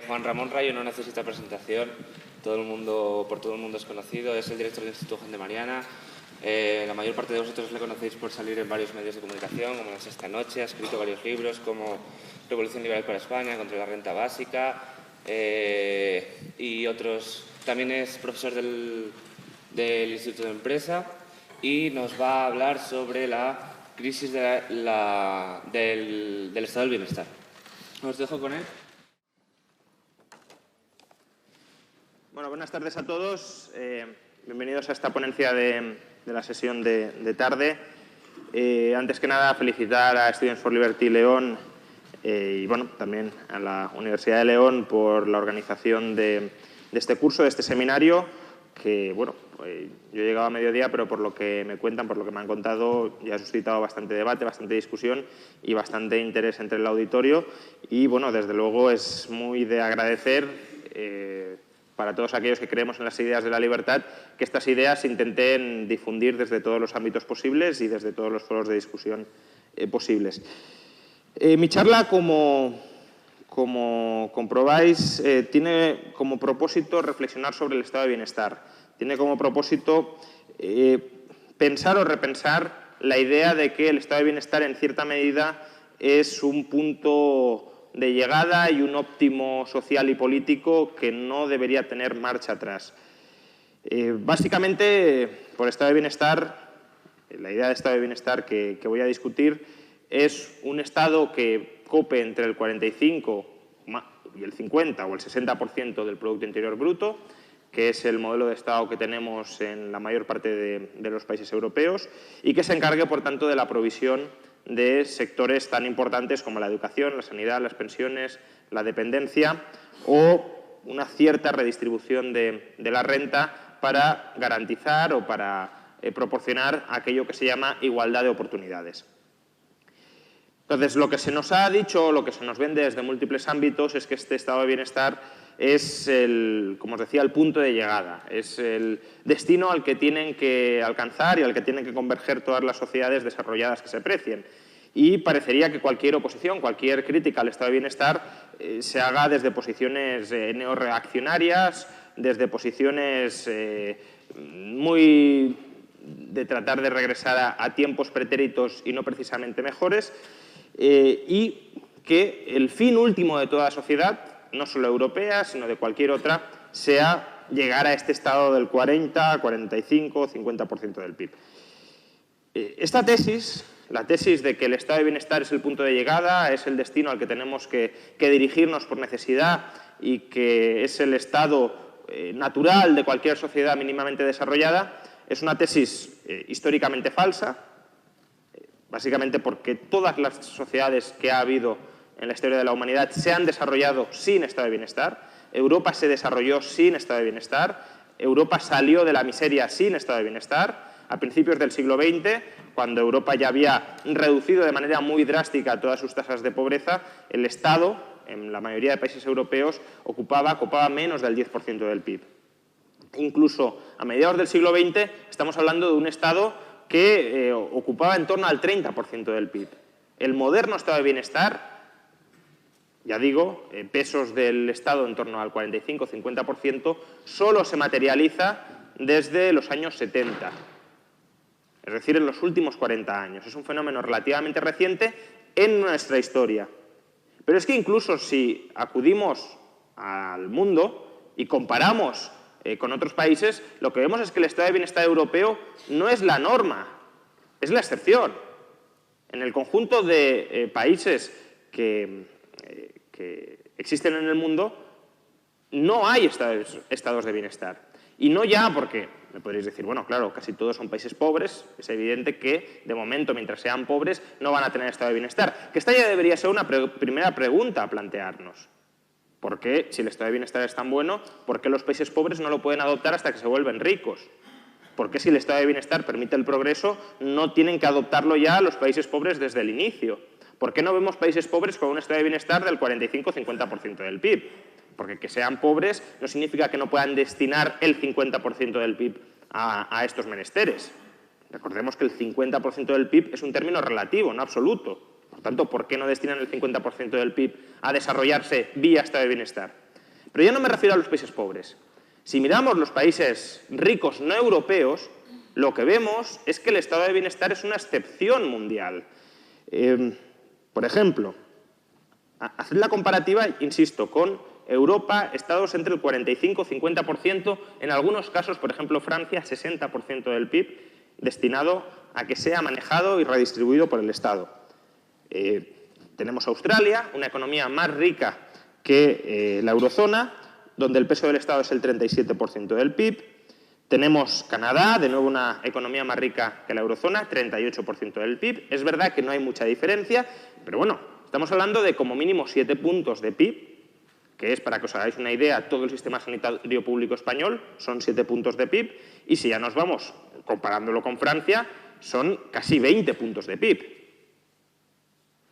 Juan Ramón Rayo no necesita presentación, por todo el mundo es conocido, es el director del Instituto Juan de Mariana. La mayor parte de vosotros le conocéis por salir en varios medios de comunicación, como La Sexta Noche, ha escrito varios libros como Revolución Liberal para España, contra la renta básica y otros. También es profesor del Instituto de Empresa y nos va a hablar sobre la crisis del estado del bienestar. Os dejo con él. Bueno, buenas tardes a todos. Bienvenidos a esta ponencia de la sesión de tarde. Antes que nada, felicitar a Students for Liberty León y bueno, también a la Universidad de León por la organización de este curso, de este seminario, que bueno, yo he llegado a mediodía, pero por lo que me cuentan, por lo que me han contado, ya ha suscitado bastante debate, bastante discusión y bastante interés entre el auditorio. Y bueno, desde luego es muy de agradecer para todos aquellos que creemos en las ideas de la libertad, que estas ideas se intenten difundir desde todos los ámbitos posibles y desde todos los foros de discusión posibles. Mi charla, como comprobáis, tiene como propósito reflexionar sobre el estado de bienestar. Tiene como propósito pensar o repensar la idea de que el estado de bienestar, en cierta medida, es un punto de llegada y un óptimo social y político que no debería tener marcha atrás. Básicamente, por estado de bienestar, la idea de estado de bienestar que voy a discutir es un estado que cope entre el 45 y el 50 o el 60% del Producto Interior Bruto, que es el modelo de Estado que tenemos en la mayor parte de los países europeos, y que se encargue, por tanto, de la provisión de sectores tan importantes como la educación, la sanidad, las pensiones, la dependencia o una cierta redistribución de la renta para garantizar o para proporcionar aquello que se llama igualdad de oportunidades. Entonces, lo que se nos ha dicho, lo que se nos vende desde múltiples ámbitos es que este estado de bienestar es, como os decía, el punto de llegada, es el destino al que tienen que alcanzar y al que tienen que converger todas las sociedades desarrolladas que se precien. Y parecería que cualquier oposición, cualquier crítica al estado de bienestar se haga desde posiciones neorreaccionarias, desde posiciones muy de tratar de regresar a tiempos pretéritos y no precisamente mejores, y que el fin último de toda sociedad, no solo europea, sino de cualquier otra, sea llegar a este estado del 40, 45, 50% del PIB. Esta tesis, la tesis de que el estado de bienestar es el punto de llegada, es el destino al que tenemos que dirigirnos por necesidad y que es el estado natural de cualquier sociedad mínimamente desarrollada, es una tesis históricamente falsa, básicamente porque todas las sociedades que ha habido en la historia de la humanidad se han desarrollado sin estado de bienestar. Europa se desarrolló sin estado de bienestar. Europa salió de la miseria sin estado de bienestar. A principios del siglo XX, cuando Europa ya había reducido de manera muy drástica todas sus tasas de pobreza, el Estado, en la mayoría de países europeos, copaba menos del 10% del PIB. Incluso a mediados del siglo XX estamos hablando de un Estado que ocupaba en torno al 30% del PIB. El moderno estado de bienestar, ya digo, pesos del Estado en torno al 45-50%, solo se materializa desde los años 70, es decir, en los últimos 40 años. Es un fenómeno relativamente reciente en nuestra historia. Pero es que incluso si acudimos al mundo y comparamos con otros países, lo que vemos es que el estado de bienestar europeo no es la norma, es la excepción. En el conjunto de países que existen en el mundo no hay estados de bienestar. Y no ya porque, me podréis decir, bueno, claro, casi todos son países pobres, es evidente que, de momento, mientras sean pobres, no van a tener estado de bienestar. Que esta ya debería ser una primera pregunta a plantearnos. ¿Por qué, si el estado de bienestar es tan bueno, por qué los países pobres no lo pueden adoptar hasta que se vuelven ricos? ¿Por qué, si el estado de bienestar permite el progreso, no tienen que adoptarlo ya los países pobres desde el inicio? ¿Por qué no vemos países pobres con un estado de bienestar del 45-50% del PIB? Porque que sean pobres no significa que no puedan destinar el 50% del PIB a estos menesteres. Recordemos que el 50% del PIB es un término relativo, no absoluto. Por tanto, ¿por qué no destinan el 50% del PIB a desarrollarse vía estado de bienestar? Pero yo no me refiero a los países pobres. Si miramos los países ricos no europeos, lo que vemos es que el estado de bienestar es una excepción mundial. Por ejemplo, hacer la comparativa, insisto, con Europa, estados entre el 45-50%, en algunos casos, por ejemplo, Francia, 60% del PIB, destinado a que sea manejado y redistribuido por el Estado. Tenemos Australia, una economía más rica que la eurozona, donde el peso del Estado es el 37% del PIB. Tenemos Canadá, de nuevo una economía más rica que la eurozona, 38% del PIB. Es verdad que no hay mucha diferencia, pero bueno, estamos hablando de como mínimo 7 puntos de PIB, que es, para que os hagáis una idea, todo el sistema sanitario público español, son 7 puntos de PIB, y si ya nos vamos comparándolo con Francia, son casi 20 puntos de PIB.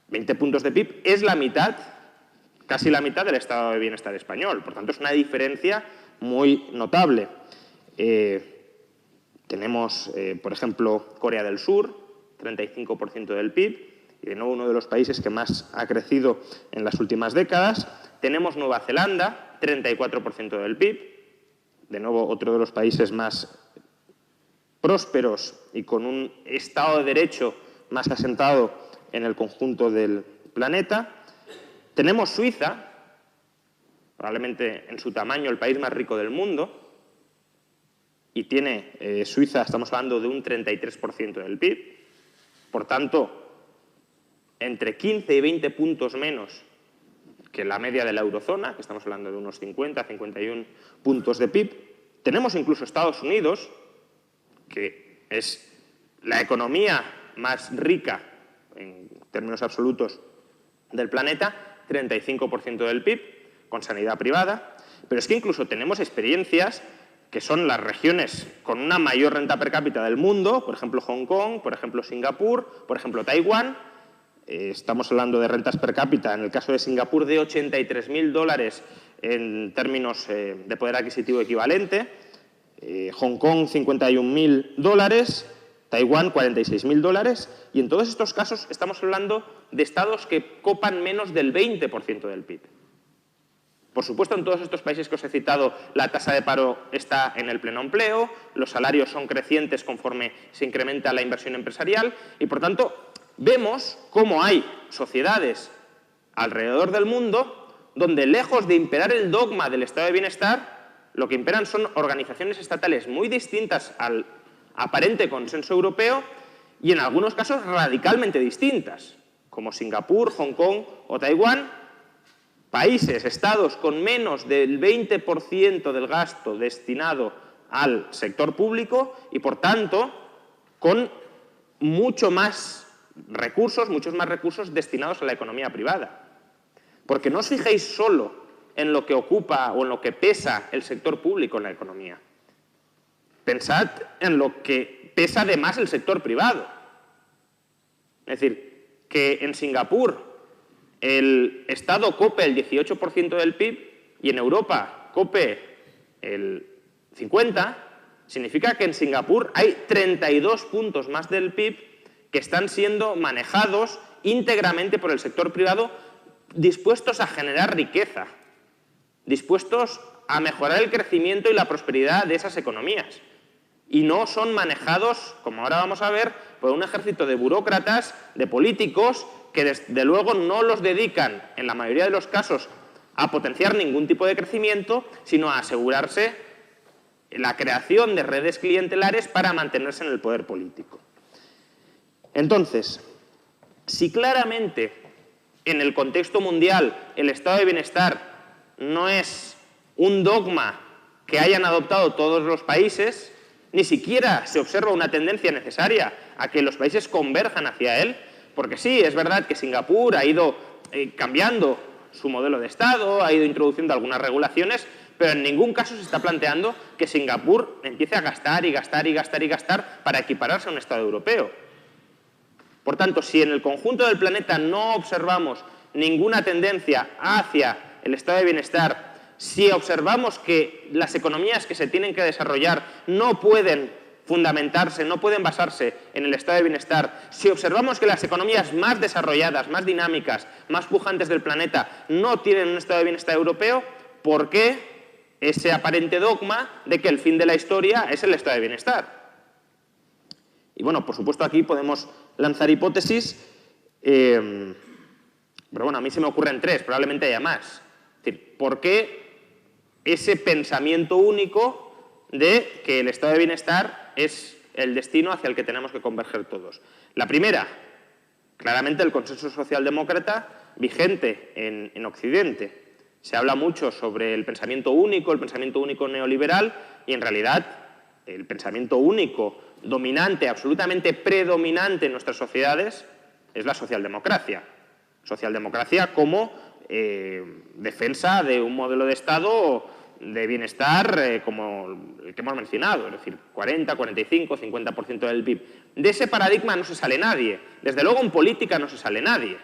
20 puntos de PIB es la mitad, casi la mitad del estado de bienestar español. Por tanto, es una diferencia muy notable. Tenemos, por ejemplo, Corea del Sur, 35% del PIB, y de nuevo uno de los países que más ha crecido en las últimas décadas. Tenemos Nueva Zelanda, 34% del PIB, de nuevo otro de los países más prósperos y con un Estado de Derecho más asentado en el conjunto del planeta. Tenemos Suiza, probablemente en su tamaño el país más rico del mundo, y tiene Suiza, estamos hablando de un 33% del PIB, por tanto, entre 15 y 20 puntos menos que la media de la eurozona, que estamos hablando de unos 50, 51 puntos de PIB. Tenemos incluso Estados Unidos, que es la economía más rica en términos absolutos del planeta, 35% del PIB, con sanidad privada. Pero es que incluso tenemos experiencias que son las regiones con una mayor renta per cápita del mundo, por ejemplo Hong Kong, por ejemplo Singapur, por ejemplo Taiwán. Estamos hablando de rentas per cápita, en el caso de Singapur, de $83.000 en términos de poder adquisitivo equivalente, Hong Kong $51.000, Taiwán $46.000, y en todos estos casos estamos hablando de estados que copan menos del 20% del PIB. Por supuesto, en todos estos países que os he citado, la tasa de paro está en el pleno empleo, los salarios son crecientes conforme se incrementa la inversión empresarial y, por tanto, vemos cómo hay sociedades alrededor del mundo donde, lejos de imperar el dogma del estado de bienestar, lo que imperan son organizaciones estatales muy distintas al aparente consenso europeo y, en algunos casos, radicalmente distintas, como Singapur, Hong Kong o Taiwán, países, estados con menos del 20% del gasto destinado al sector público y, por tanto, con muchos más recursos destinados a la economía privada. Porque no os fijéis solo en lo que ocupa o en lo que pesa el sector público en la economía. Pensad en lo que pesa además el sector privado. Es decir, que en Singapur el Estado cope el 18% del PIB y en Europa cope el 50%, significa que en Singapur hay 32 puntos más del PIB que están siendo manejados íntegramente por el sector privado, dispuestos a generar riqueza, dispuestos a mejorar el crecimiento y la prosperidad de esas economías. Y no son manejados, como ahora vamos a ver, por un ejército de burócratas, de políticos, que desde luego no los dedican, en la mayoría de los casos, a potenciar ningún tipo de crecimiento, sino a asegurarse la creación de redes clientelares para mantenerse en el poder político. Entonces, si claramente en el contexto mundial el estado de bienestar no es un dogma que hayan adoptado todos los países, ni siquiera se observa una tendencia necesaria a que los países converjan hacia él, porque sí, es verdad que Singapur ha ido cambiando su modelo de Estado, ha ido introduciendo algunas regulaciones, pero en ningún caso se está planteando que Singapur empiece a gastar y gastar y gastar y gastar para equipararse a un Estado europeo. Por tanto, si en el conjunto del planeta no observamos ninguna tendencia hacia el estado de bienestar, si observamos que las economías que se tienen que desarrollar no pueden fundamentarse, no pueden basarse en el estado de bienestar, si observamos que las economías más desarrolladas, más dinámicas, más pujantes del planeta no tienen un estado de bienestar europeo, por qué ese aparente dogma de que el fin de la historia es el estado de bienestar. Y bueno, por supuesto aquí podemos lanzar hipótesis, pero bueno, a mí se me ocurren tres, probablemente haya más. Es decir, ¿por qué ese pensamiento único de que el estado de bienestar es el destino hacia el que tenemos que converger todos? La primera, claramente el consenso socialdemócrata vigente en Occidente. Se habla mucho sobre el pensamiento único neoliberal, y en realidad el pensamiento único dominante, absolutamente predominante en nuestras sociedades, es la socialdemocracia. Socialdemocracia como defensa de un modelo de Estado de bienestar como el que hemos mencionado, es decir, 40, 45, 50% del PIB. De ese paradigma no se sale nadie. Desde luego en política no se sale nadie.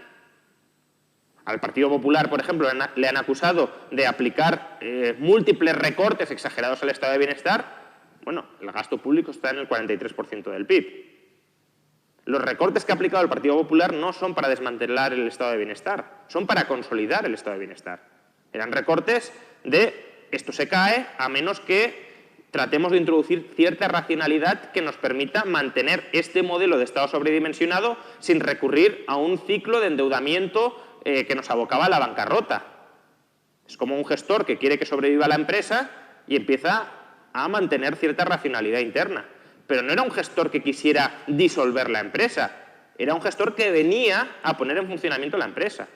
Al Partido Popular, por ejemplo, le han acusado de aplicar múltiples recortes exagerados al estado de bienestar. Bueno, el gasto público está en el 43% del PIB. Los recortes que ha aplicado el Partido Popular no son para desmantelar el estado de bienestar, son para consolidar el estado de bienestar. Eran recortes de esto se cae a menos que tratemos de introducir cierta racionalidad que nos permita mantener este modelo de Estado sobredimensionado sin recurrir a un ciclo de endeudamiento que nos abocaba a la bancarrota. Es como un gestor que quiere que sobreviva la empresa y empieza a mantener cierta racionalidad interna. Pero no era un gestor que quisiera disolver la empresa, era un gestor que venía a poner en funcionamiento la empresa.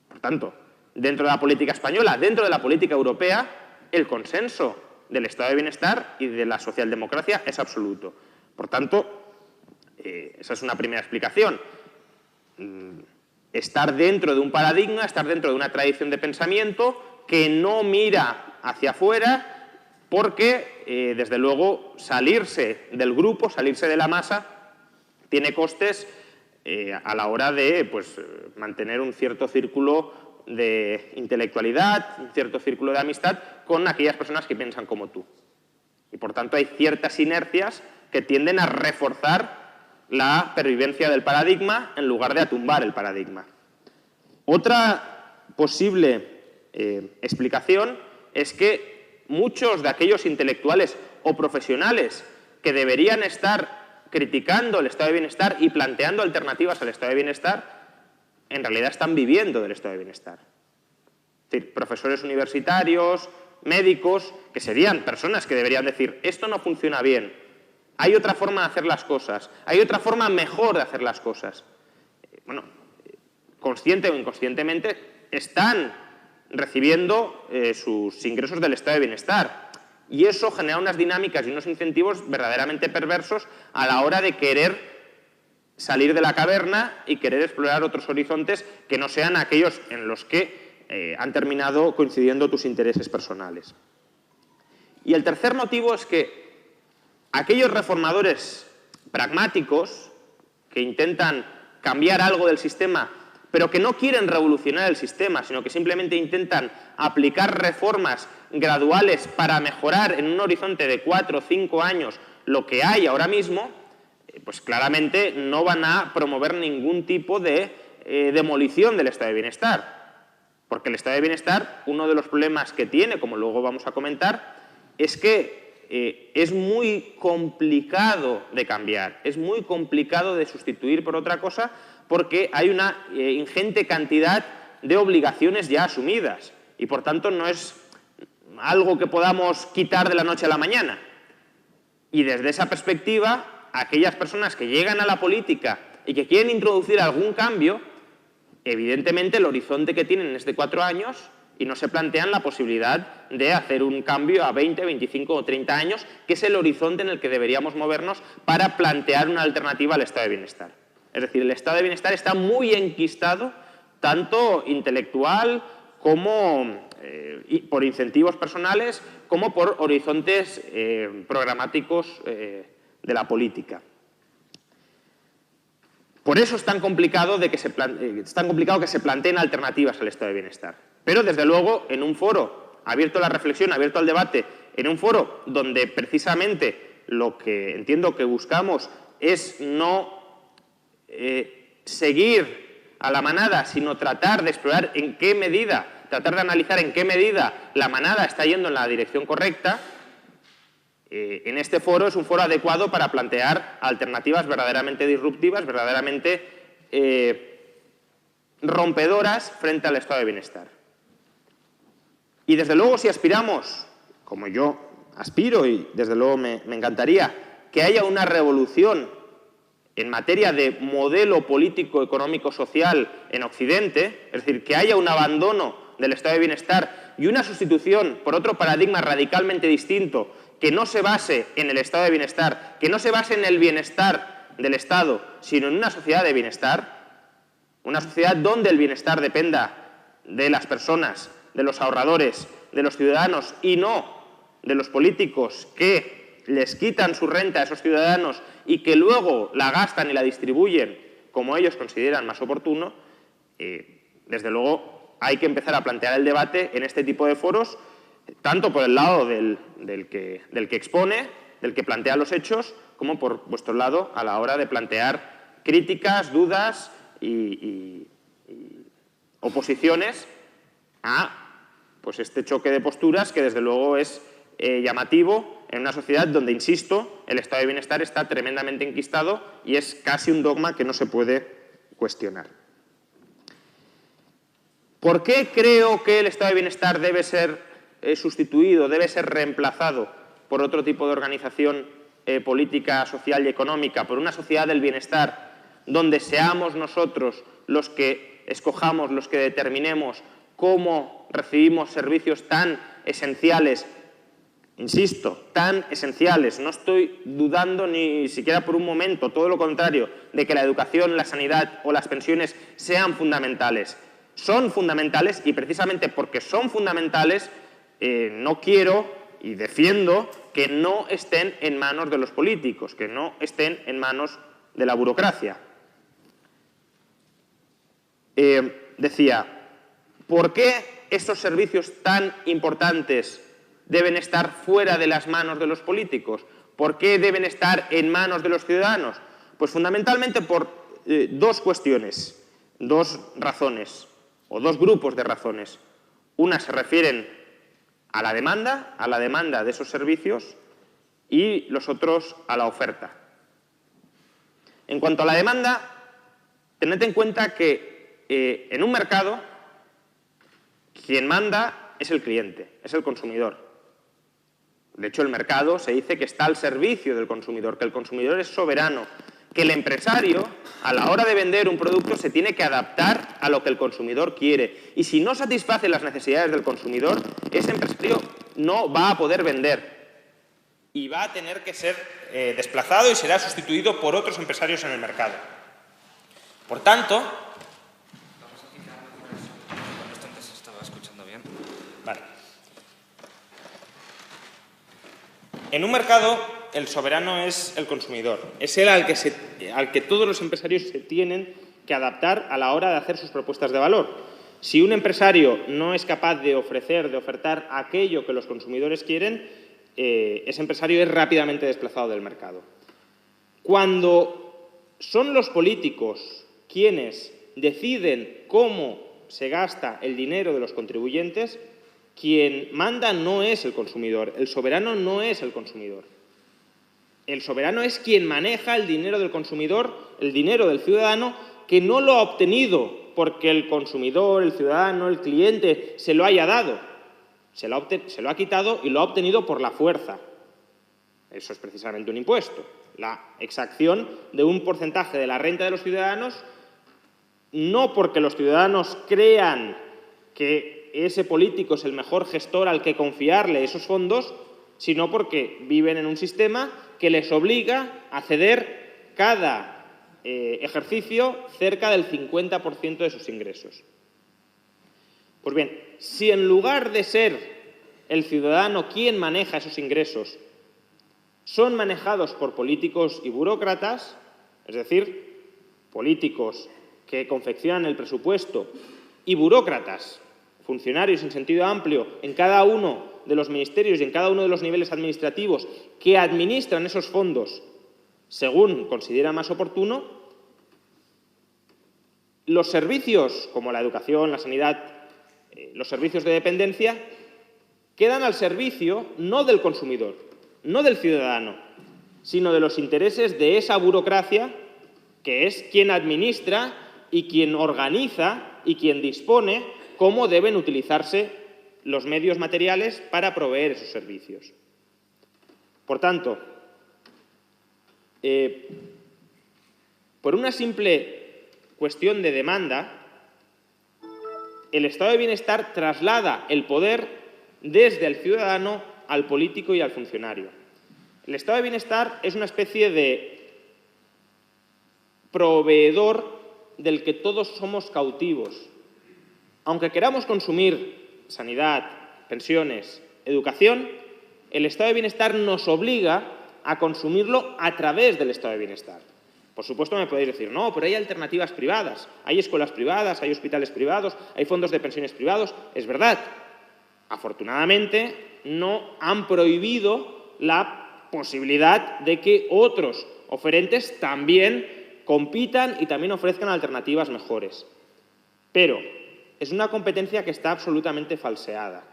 Por tanto, dentro de la política española, dentro de la política europea, el consenso del estado de bienestar y de la socialdemocracia es absoluto. Por tanto, esa es una primera explicación. Estar dentro de un paradigma, estar dentro de una tradición de pensamiento que no mira hacia afuera, porque, desde luego, salirse del grupo, salirse de la masa, tiene costes a la hora de mantener un cierto círculo de intelectualidad, un cierto círculo de amistad con aquellas personas que piensan como tú. Y, por tanto, hay ciertas inercias que tienden a reforzar la pervivencia del paradigma en lugar de a tumbar el paradigma. Otra posible explicación es que muchos de aquellos intelectuales o profesionales que deberían estar criticando el estado de bienestar y planteando alternativas al estado de bienestar, en realidad están viviendo del estado de bienestar. Es decir, profesores universitarios, médicos, que serían personas que deberían decir, esto no funciona bien, hay otra forma de hacer las cosas, hay otra forma mejor de hacer las cosas. Bueno, consciente o inconscientemente, están recibiendo sus ingresos del estado de bienestar. Y eso genera unas dinámicas y unos incentivos verdaderamente perversos a la hora de querer salir de la caverna y querer explorar otros horizontes que no sean aquellos en los que han terminado coincidiendo tus intereses personales. Y el tercer motivo es que aquellos reformadores pragmáticos que intentan cambiar algo del sistema, pero que no quieren revolucionar el sistema, sino que simplemente intentan aplicar reformas graduales para mejorar en un horizonte de 4 o 5 años lo que hay ahora mismo, pues claramente no van a promover ningún tipo de demolición del estado de bienestar. Porque el estado de bienestar, uno de los problemas que tiene, como luego vamos a comentar, es que es muy complicado de cambiar, es muy complicado de sustituir por otra cosa, porque hay una ingente cantidad de obligaciones ya asumidas y, por tanto, no es algo que podamos quitar de la noche a la mañana. Y desde esa perspectiva, aquellas personas que llegan a la política y que quieren introducir algún cambio, evidentemente el horizonte que tienen es de 4 años y no se plantean la posibilidad de hacer un cambio a 20, 25 o 30 años, que es el horizonte en el que deberíamos movernos para plantear una alternativa al estado de bienestar. Es decir, el estado de bienestar está muy enquistado, tanto intelectual como por incentivos personales, como por horizontes programáticos de la política. Por eso es tan complicado que se planteen alternativas al estado de bienestar. Pero, desde luego, en un foro abierto a la reflexión, abierto al debate, en un foro donde precisamente lo que entiendo que buscamos es no seguir a la manada, sino tratar de explorar en qué medida tratar de analizar en qué medida la manada está yendo en la dirección correcta, en este foro es un foro adecuado para plantear alternativas verdaderamente disruptivas, verdaderamente rompedoras frente al estado de bienestar. Y desde luego, si aspiramos, como yo aspiro y desde luego me encantaría, que haya una revolución en materia de modelo político, económico, social en Occidente, es decir, que haya un abandono del estado de bienestar y una sustitución por otro paradigma radicalmente distinto, que no se base en el estado de bienestar, que no se base en el bienestar del Estado, sino en una sociedad de bienestar, una sociedad donde el bienestar dependa de las personas, de los ahorradores, de los ciudadanos y no de los políticos que les quitan su renta a esos ciudadanos y que luego la gastan y la distribuyen como ellos consideran más oportuno, desde luego hay que empezar a plantear el debate en este tipo de foros, tanto por el lado del que expone, del que plantea los hechos, como por vuestro lado a la hora de plantear críticas, dudas y oposiciones a pues este choque de posturas que desde luego es llamativo en una sociedad donde, insisto, el estado de bienestar está tremendamente enquistado y es casi un dogma que no se puede cuestionar. ¿Por qué creo que el estado de bienestar debe ser sustituido, debe ser reemplazado por otro tipo de organización política, social y económica, por una sociedad del bienestar donde seamos nosotros los que escojamos, los que determinemos cómo recibimos servicios tan esenciales? Insisto, tan esenciales. No estoy dudando ni siquiera por un momento, todo lo contrario, de que la educación, la sanidad o las pensiones sean fundamentales. Son fundamentales y precisamente porque son fundamentales no quiero y defiendo que no estén en manos de los políticos, que no estén en manos de la burocracia. Decía, ¿por qué estos servicios tan importantes deben estar fuera de las manos de los políticos? ¿Por qué deben estar en manos de los ciudadanos? Pues fundamentalmente por dos cuestiones, dos razones, o dos grupos de razones. Una se refieren a la demanda de esos servicios, y los otros a la oferta. En cuanto a la demanda, tened en cuenta que en un mercado quien manda es el cliente, es el consumidor. De hecho, el mercado se dice que está al servicio del consumidor, que el consumidor es soberano, que el empresario, a la hora de vender un producto, se tiene que adaptar a lo que el consumidor quiere. Y si no satisface las necesidades del consumidor, ese empresario no va a poder vender. Y va a tener que ser desplazado y será sustituido por otros empresarios en el mercado. Por tanto... Vamos a quitar con esto antes se estaba escuchando bien. Vale. En un mercado, el soberano es el consumidor. Es él al que todos los empresarios se tienen que adaptar a la hora de hacer sus propuestas de valor. Si un empresario no es capaz de ofertar aquello que los consumidores quieren, ese empresario es rápidamente desplazado del mercado. Cuando son los políticos quienes deciden cómo se gasta el dinero de los contribuyentes, quien manda no es el consumidor, el soberano no es el consumidor. El soberano es quien maneja el dinero del consumidor, el dinero del ciudadano, que no lo ha obtenido porque el consumidor, el ciudadano, el cliente se lo haya dado. Se lo ha quitado y lo ha obtenido por la fuerza. Eso es precisamente un impuesto. La exacción de un porcentaje de la renta de los ciudadanos, no porque los ciudadanos crean que ese político es el mejor gestor al que confiarle esos fondos, sino porque viven en un sistema que les obliga a ceder cada ejercicio cerca del 50% de sus ingresos. Pues bien, si en lugar de ser el ciudadano quien maneja esos ingresos, son manejados por políticos y burócratas, es decir, políticos que confeccionan el presupuesto y burócratas, funcionarios en sentido amplio, en cada uno de los ministerios y en cada uno de los niveles administrativos que administran esos fondos según considera más oportuno, los servicios como la educación, la sanidad, los servicios de dependencia quedan al servicio no del consumidor, no del ciudadano, sino de los intereses de esa burocracia que es quien administra y quien organiza y quien dispone cómo deben utilizarse los medios materiales para proveer esos servicios. Por tanto, por una simple cuestión de demanda, el estado de bienestar traslada el poder desde el ciudadano al político y al funcionario. El estado de bienestar es una especie de proveedor del que todos somos cautivos. Aunque queramos consumir sanidad, pensiones, educación, el estado de bienestar nos obliga a consumirlo a través del estado de bienestar. Por supuesto me podéis decir, no, pero hay alternativas privadas, hay escuelas privadas, hay hospitales privados, hay fondos de pensiones privados. Es verdad, afortunadamente no han prohibido la posibilidad de que otros oferentes también compitan y también ofrezcan alternativas mejores. Pero es una competencia que está absolutamente falseada.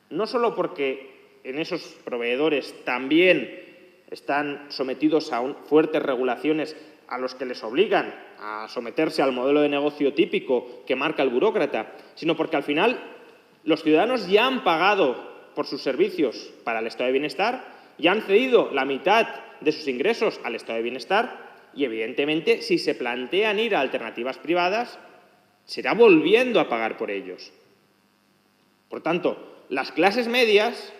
No solo porque en esos proveedores también están sometidos a fuertes regulaciones a los que les obligan a someterse al modelo de negocio típico que marca el burócrata, sino porque al final los ciudadanos ya han pagado por sus servicios para el estado de bienestar, ya han cedido la mitad de sus ingresos al estado de bienestar y, evidentemente, si se plantean ir a alternativas privadas, será volviendo a pagar por ellos. Por tanto, las clases medias,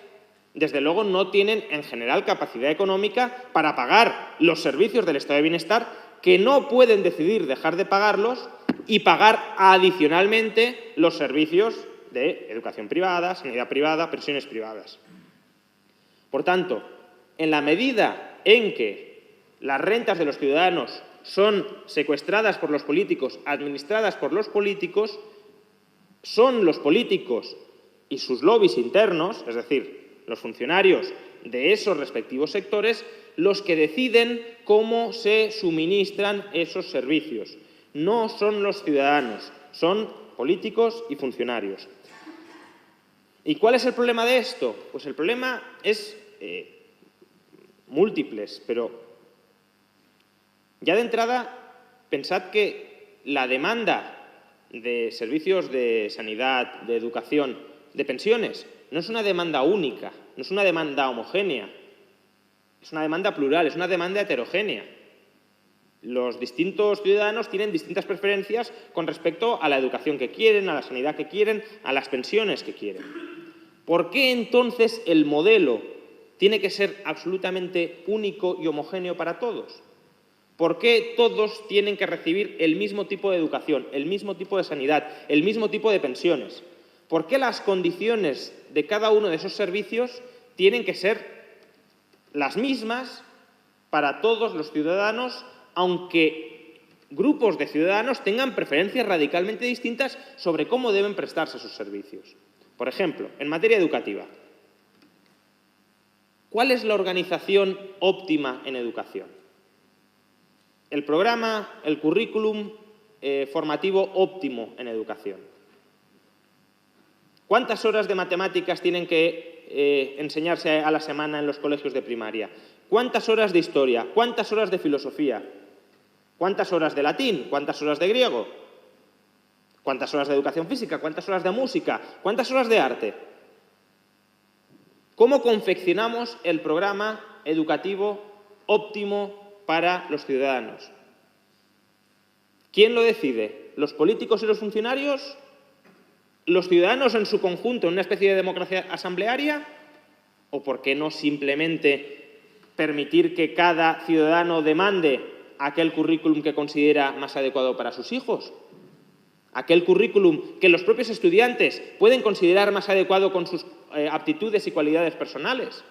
desde luego, no tienen en general capacidad económica para pagar los servicios del estado de bienestar, que no pueden decidir dejar de pagarlos y pagar adicionalmente los servicios de educación privada, sanidad privada, pensiones privadas. Por tanto, en la medida en que las rentas de los ciudadanos son secuestradas por los políticos, administradas por los políticos, son los políticos y sus lobbies internos, es decir, los funcionarios de esos respectivos sectores, los que deciden cómo se suministran esos servicios. No son los ciudadanos, son políticos y funcionarios. ¿Y cuál es el problema de esto? Pues el problema es múltiples, pero ya de entrada pensad que la demanda de servicios de sanidad, de educación, de pensiones, no es una demanda única, no es una demanda homogénea, es una demanda plural, es una demanda heterogénea. Los distintos ciudadanos tienen distintas preferencias con respecto a la educación que quieren, a la sanidad que quieren, a las pensiones que quieren. ¿Por qué entonces el modelo tiene que ser absolutamente único y homogéneo para todos? ¿Por qué todos tienen que recibir el mismo tipo de educación, el mismo tipo de sanidad, el mismo tipo de pensiones? ¿Por qué las condiciones de cada uno de esos servicios tienen que ser las mismas para todos los ciudadanos, aunque grupos de ciudadanos tengan preferencias radicalmente distintas sobre cómo deben prestarse sus servicios? Por ejemplo, en materia educativa, ¿cuál es la organización óptima en educación? El programa, el currículum formativo óptimo en educación. ¿Cuántas horas de matemáticas tienen que enseñarse a la semana en los colegios de primaria? ¿Cuántas horas de historia? ¿Cuántas horas de filosofía? ¿Cuántas horas de latín? ¿Cuántas horas de griego? ¿Cuántas horas de educación física? ¿Cuántas horas de música? ¿Cuántas horas de arte? ¿Cómo confeccionamos el programa educativo óptimo para los ciudadanos? ¿Quién lo decide? ¿Los políticos y los funcionarios? ¿Los ciudadanos en su conjunto en una especie de democracia asamblearia? ¿O por qué no simplemente permitir que cada ciudadano demande aquel currículum que considera más adecuado para sus hijos? Aquel currículum que los propios estudiantes pueden considerar más adecuado con sus aptitudes y cualidades personales.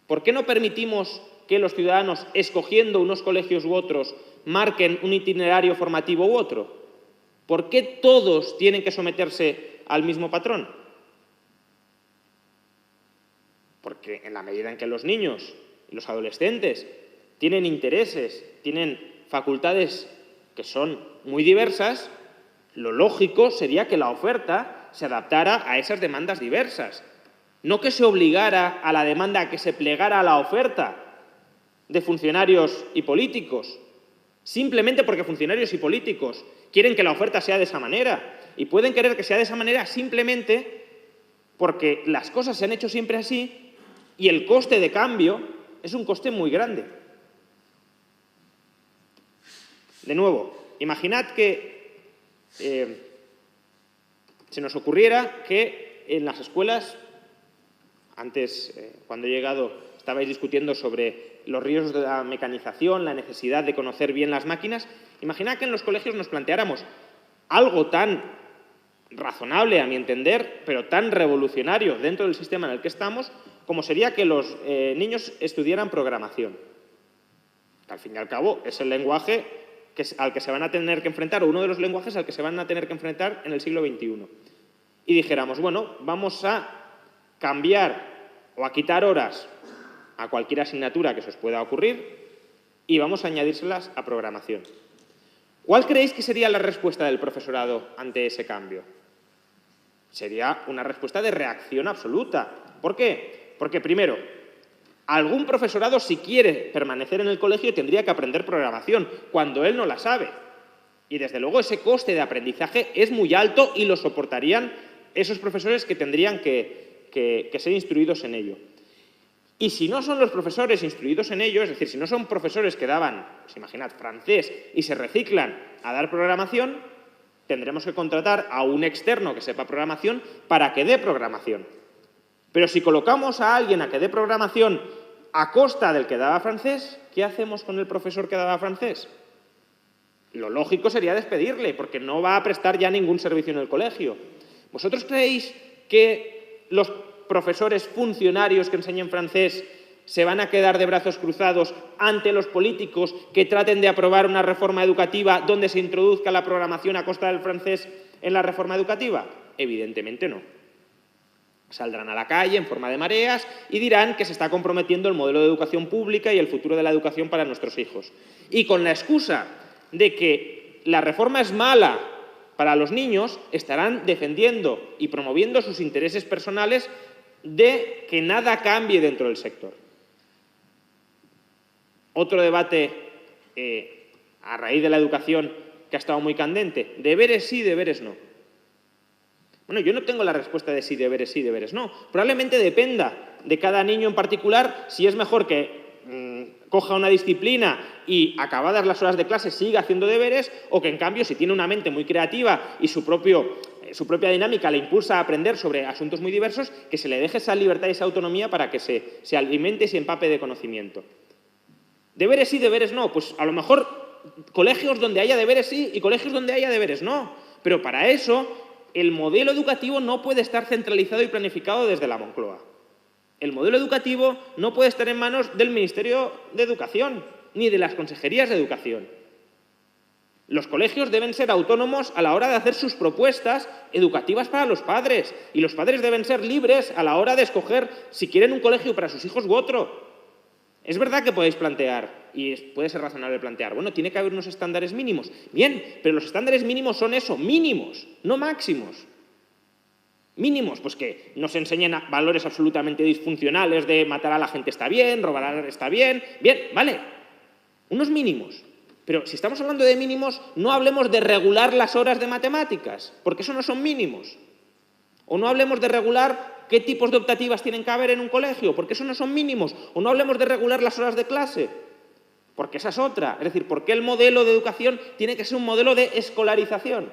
¿Por qué no permitimos que los ciudadanos, escogiendo unos colegios u otros, marquen un itinerario formativo u otro? ¿Por qué todos tienen que someterse al mismo patrón? Porque en la medida en que los niños y los adolescentes tienen intereses, tienen facultades que son muy diversas, Lo lógico sería que la oferta se adaptara a esas demandas diversas, no que se obligara a la demanda a que se plegara a la oferta de funcionarios y políticos, simplemente porque funcionarios y políticos quieren que la oferta sea de esa manera, y pueden querer que sea de esa manera simplemente porque las cosas se han hecho siempre así y el coste de cambio es un coste muy grande. De nuevo, imaginad que se nos ocurriera que en las escuelas, antes, cuando he llegado, estabais discutiendo sobre los riesgos de la mecanización, la necesidad de conocer bien las máquinas. Imaginad que en los colegios nos planteáramos algo tan razonable, a mi entender, pero tan revolucionario dentro del sistema en el que estamos, como sería que los niños estudiaran programación. Que al fin y al cabo es el lenguaje al que se van a tener que enfrentar, o uno de los lenguajes al que se van a tener que enfrentar en el siglo XXI. Y dijéramos, bueno, vamos a cambiar o a quitar horas a cualquier asignatura que se os pueda ocurrir y vamos a añadírselas a programación. ¿Cuál creéis que sería la respuesta del profesorado ante ese cambio? Sería una respuesta de reacción absoluta. ¿Por qué? Porque, primero, algún profesorado, si quiere permanecer en el colegio, tendría que aprender programación, cuando él no la sabe. Y, desde luego, ese coste de aprendizaje es muy alto y lo soportarían esos profesores que tendrían que ser instruidos en ello. Y si no son los profesores instruidos en ello, es decir, si no son profesores que daban, pues imaginad, francés y se reciclan a dar programación, tendremos que contratar a un externo que sepa programación para que dé programación. Pero si colocamos a alguien a que dé programación a costa del que daba francés, ¿qué hacemos con el profesor que daba francés? Lo lógico sería despedirle, porque no va a prestar ya ningún servicio en el colegio. ¿Vosotros creéis que los profesores funcionarios que enseñen francés se van a quedar de brazos cruzados ante los políticos que traten de aprobar una reforma educativa donde se introduzca la programación a costa del francés en la reforma educativa? Evidentemente no. Saldrán a la calle en forma de mareas y dirán que se está comprometiendo el modelo de educación pública y el futuro de la educación para nuestros hijos. Y con la excusa de que la reforma es mala para los niños, estarán defendiendo y promoviendo sus intereses personales de que nada cambie dentro del sector. Otro debate a raíz de la educación que ha estado muy candente: deberes sí, deberes no. Bueno, yo no tengo la respuesta de sí, deberes no. Probablemente dependa de cada niño en particular si es mejor que coja una disciplina y, acabadas las horas de clase, siga haciendo deberes, o que, en cambio, si tiene una mente muy creativa y su propia dinámica le impulsa a aprender sobre asuntos muy diversos, que se le deje esa libertad y esa autonomía para que se alimente y se empape de conocimiento. ¿Deberes sí, deberes no? Pues a lo mejor colegios donde haya deberes sí y colegios donde haya deberes no. Pero para eso el modelo educativo no puede estar centralizado y planificado desde la Moncloa. El modelo educativo no puede estar en manos del Ministerio de Educación ni de las consejerías de Educación. Los colegios deben ser autónomos a la hora de hacer sus propuestas educativas para los padres, y los padres deben ser libres a la hora de escoger si quieren un colegio para sus hijos u otro. Es verdad que podéis plantear, y puede ser razonable plantear, bueno, tiene que haber unos estándares mínimos. Bien, pero los estándares mínimos son eso, mínimos, no máximos. Mínimos, pues que no se enseñen valores absolutamente disfuncionales de matar a la gente está bien, robar está bien, vale, unos mínimos. Pero si estamos hablando de mínimos, no hablemos de regular las horas de matemáticas, porque eso no son mínimos. O no hablemos de regular qué tipos de optativas tienen que haber en un colegio, porque eso no son mínimos. O no hablemos de regular las horas de clase, porque esa es otra. Es decir, ¿por qué el modelo de educación tiene que ser un modelo de escolarización?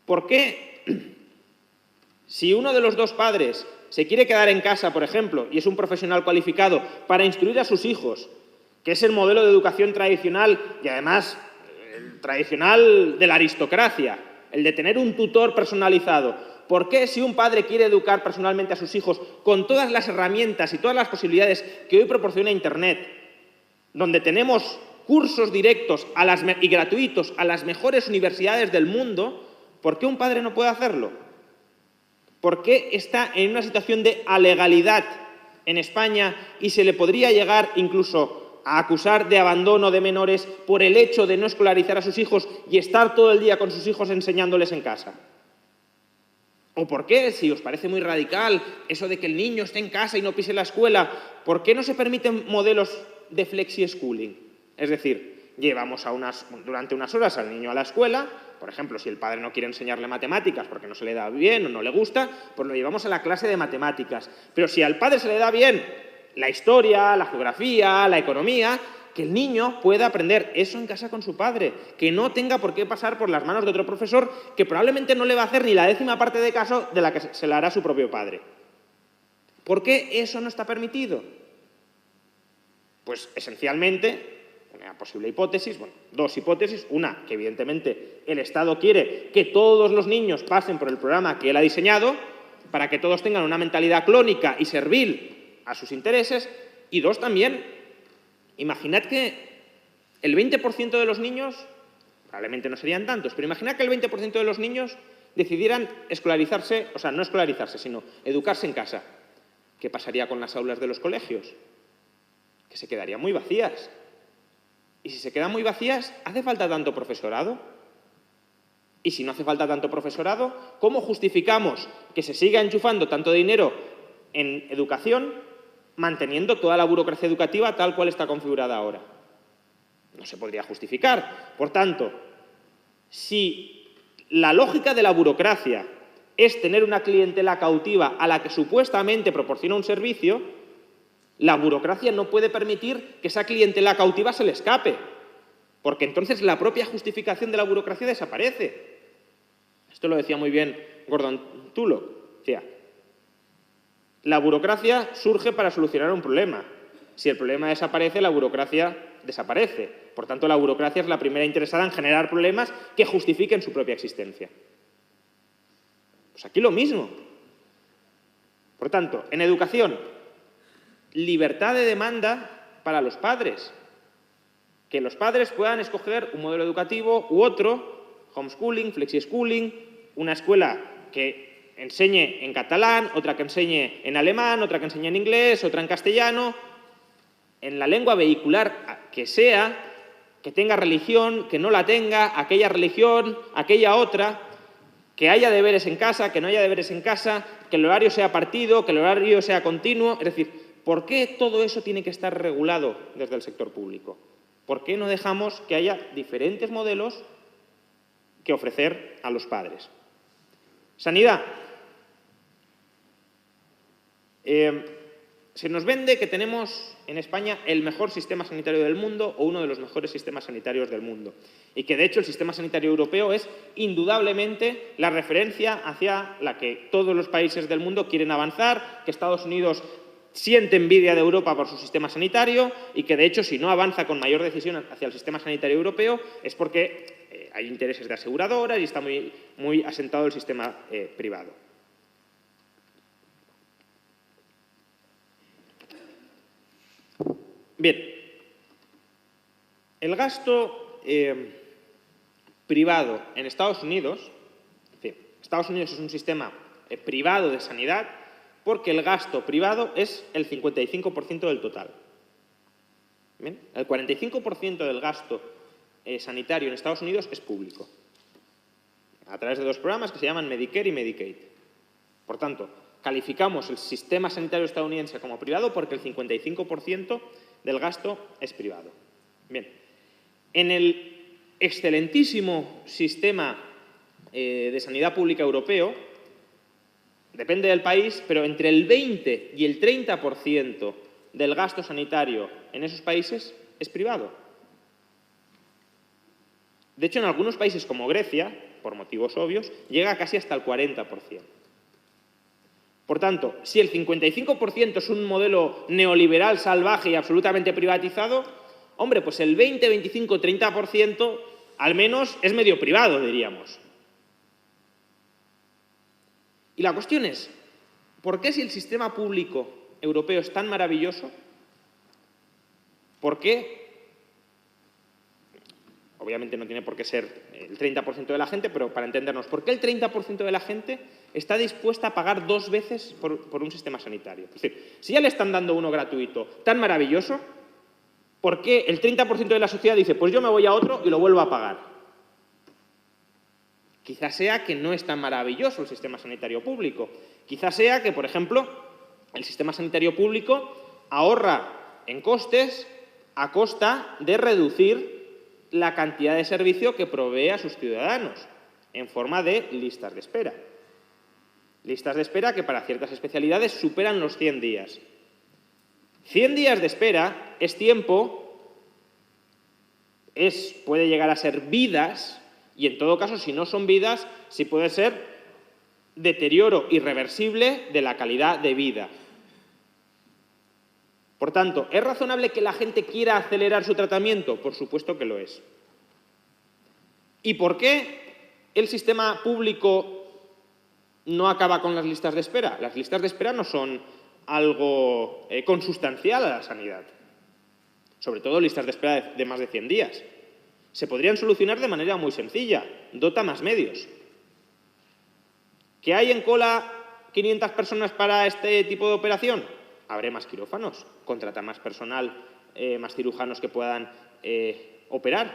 ¿Por qué, si uno de los dos padres se quiere quedar en casa, por ejemplo, y es un profesional cualificado para instruir a sus hijos, que es el modelo de educación tradicional y, además, el tradicional de la aristocracia, el de tener un tutor personalizado? ¿Por qué, si un padre quiere educar personalmente a sus hijos con todas las herramientas y todas las posibilidades que hoy proporciona Internet, donde tenemos cursos directos y gratuitos a las mejores universidades del mundo, por qué un padre no puede hacerlo? ¿Por qué está en una situación de alegalidad en España y se le podría llegar incluso a acusar de abandono de menores por el hecho de no escolarizar a sus hijos y estar todo el día con sus hijos enseñándoles en casa? ¿O por qué, si os parece muy radical eso de que el niño esté en casa y no pise la escuela, por qué no se permiten modelos de flexi-schooling? Es decir, llevamos durante unas horas al niño a la escuela, por ejemplo, si el padre no quiere enseñarle matemáticas porque no se le da bien o no le gusta, pues lo llevamos a la clase de matemáticas. Pero si al padre se le da bien la historia, la geografía, la economía, que el niño pueda aprender eso en casa con su padre, que no tenga por qué pasar por las manos de otro profesor que probablemente no le va a hacer ni la 10ª parte de caso de la que se la hará su propio padre. ¿Por qué eso no está permitido? Pues esencialmente, una posible hipótesis, bueno, dos hipótesis. Una, que evidentemente el Estado quiere que todos los niños pasen por el programa que él ha diseñado para que todos tengan una mentalidad clónica y servil a sus intereses. Y dos, también, imaginad que el 20% de los niños, probablemente no serían tantos, pero imaginad que el 20% de los niños decidieran escolarizarse, o sea, no escolarizarse, sino educarse en casa. ¿Qué pasaría con las aulas de los colegios? Que se quedarían muy vacías. Y si se quedan muy vacías, ¿hace falta tanto profesorado? Y si no hace falta tanto profesorado, ¿cómo justificamos que se siga enchufando tanto dinero en educación manteniendo toda la burocracia educativa tal cual está configurada ahora? No se podría justificar. Por tanto, si la lógica de la burocracia es tener una clientela cautiva a la que supuestamente proporciona un servicio, la burocracia no puede permitir que esa clientela cautiva se le escape, porque entonces la propia justificación de la burocracia desaparece. Esto lo decía muy bien Gordon Tullock. Decía, la burocracia surge para solucionar un problema. Si el problema desaparece, la burocracia desaparece. Por tanto, la burocracia es la primera interesada en generar problemas que justifiquen su propia existencia. Pues aquí lo mismo. Por tanto, en educación, libertad de demanda para los padres. Que los padres puedan escoger un modelo educativo u otro, homeschooling, flexi-schooling, una escuela que enseñe en catalán, otra que enseñe en alemán, otra que enseñe en inglés, otra en castellano, en la lengua vehicular que sea, que tenga religión, que no la tenga, aquella religión, aquella otra, que haya deberes en casa, que no haya deberes en casa, que el horario sea partido, que el horario sea continuo. Es decir, ¿por qué todo eso tiene que estar regulado desde el sector público? ¿Por qué no dejamos que haya diferentes modelos que ofrecer a los padres? Sanidad. Se nos vende que tenemos en España el mejor sistema sanitario del mundo o uno de los mejores sistemas sanitarios del mundo. Y que, de hecho, el sistema sanitario europeo es indudablemente la referencia hacia la que todos los países del mundo quieren avanzar, que Estados Unidos siente envidia de Europa por su sistema sanitario y que, de hecho, si no avanza con mayor decisión hacia el sistema sanitario europeo es porque hay intereses de aseguradoras y está muy asentado el sistema privado. Bien, el gasto privado en Estados Unidos, en fin, Estados Unidos es un sistema privado de sanidad porque el gasto privado es el 55% del total. ¿Bien? El 45% del gasto sanitario en Estados Unidos es público, a través de dos programas que se llaman Medicare y Medicaid. Por tanto, calificamos el sistema sanitario estadounidense como privado porque el 55% del gasto es privado. Bien, en el excelentísimo sistema de sanidad pública europeo, depende del país, pero entre el 20 y el 30% del gasto sanitario en esos países es privado. De hecho, en algunos países como Grecia, por motivos obvios, llega casi hasta el 40%. Por tanto, si el 55% es un modelo neoliberal salvaje y absolutamente privatizado, hombre, pues el 20, 25, 30% al menos es medio privado, diríamos. Y la cuestión es, ¿por qué si el sistema público europeo es tan maravilloso? ¿Por qué? Obviamente no tiene por qué ser el 30% de la gente, pero para entendernos, ¿por qué el 30% de la gente está dispuesta a pagar 2 veces por un sistema sanitario? Es decir, si ya le están dando uno gratuito tan maravilloso, ¿Por qué el 30% de la sociedad dice, pues yo me voy a otro y lo vuelvo a pagar? Quizás sea que no es tan maravilloso el sistema sanitario público. Quizás sea que, por ejemplo, el sistema sanitario público ahorra en costes a costa de reducir la cantidad de servicio que provee a sus ciudadanos en forma de listas de espera. Listas de espera que para ciertas especialidades superan los 100 días. 100 días de espera es tiempo, puede llegar a ser vidas, y en todo caso, si no son vidas, sí puede ser deterioro irreversible de la calidad de vida. Por tanto, ¿es razonable que la gente quiera acelerar su tratamiento? Por supuesto que lo es. ¿Y por qué el sistema público no acaba con las listas de espera? Las listas de espera no son algo consustancial a la sanidad. Sobre todo listas de espera de más de 100 días. Se podrían solucionar de manera muy sencilla. Dota más medios. ¿Que hay en cola 500 personas para este tipo de operación? Habrá más quirófanos. Contrata más personal, más cirujanos que puedan operar.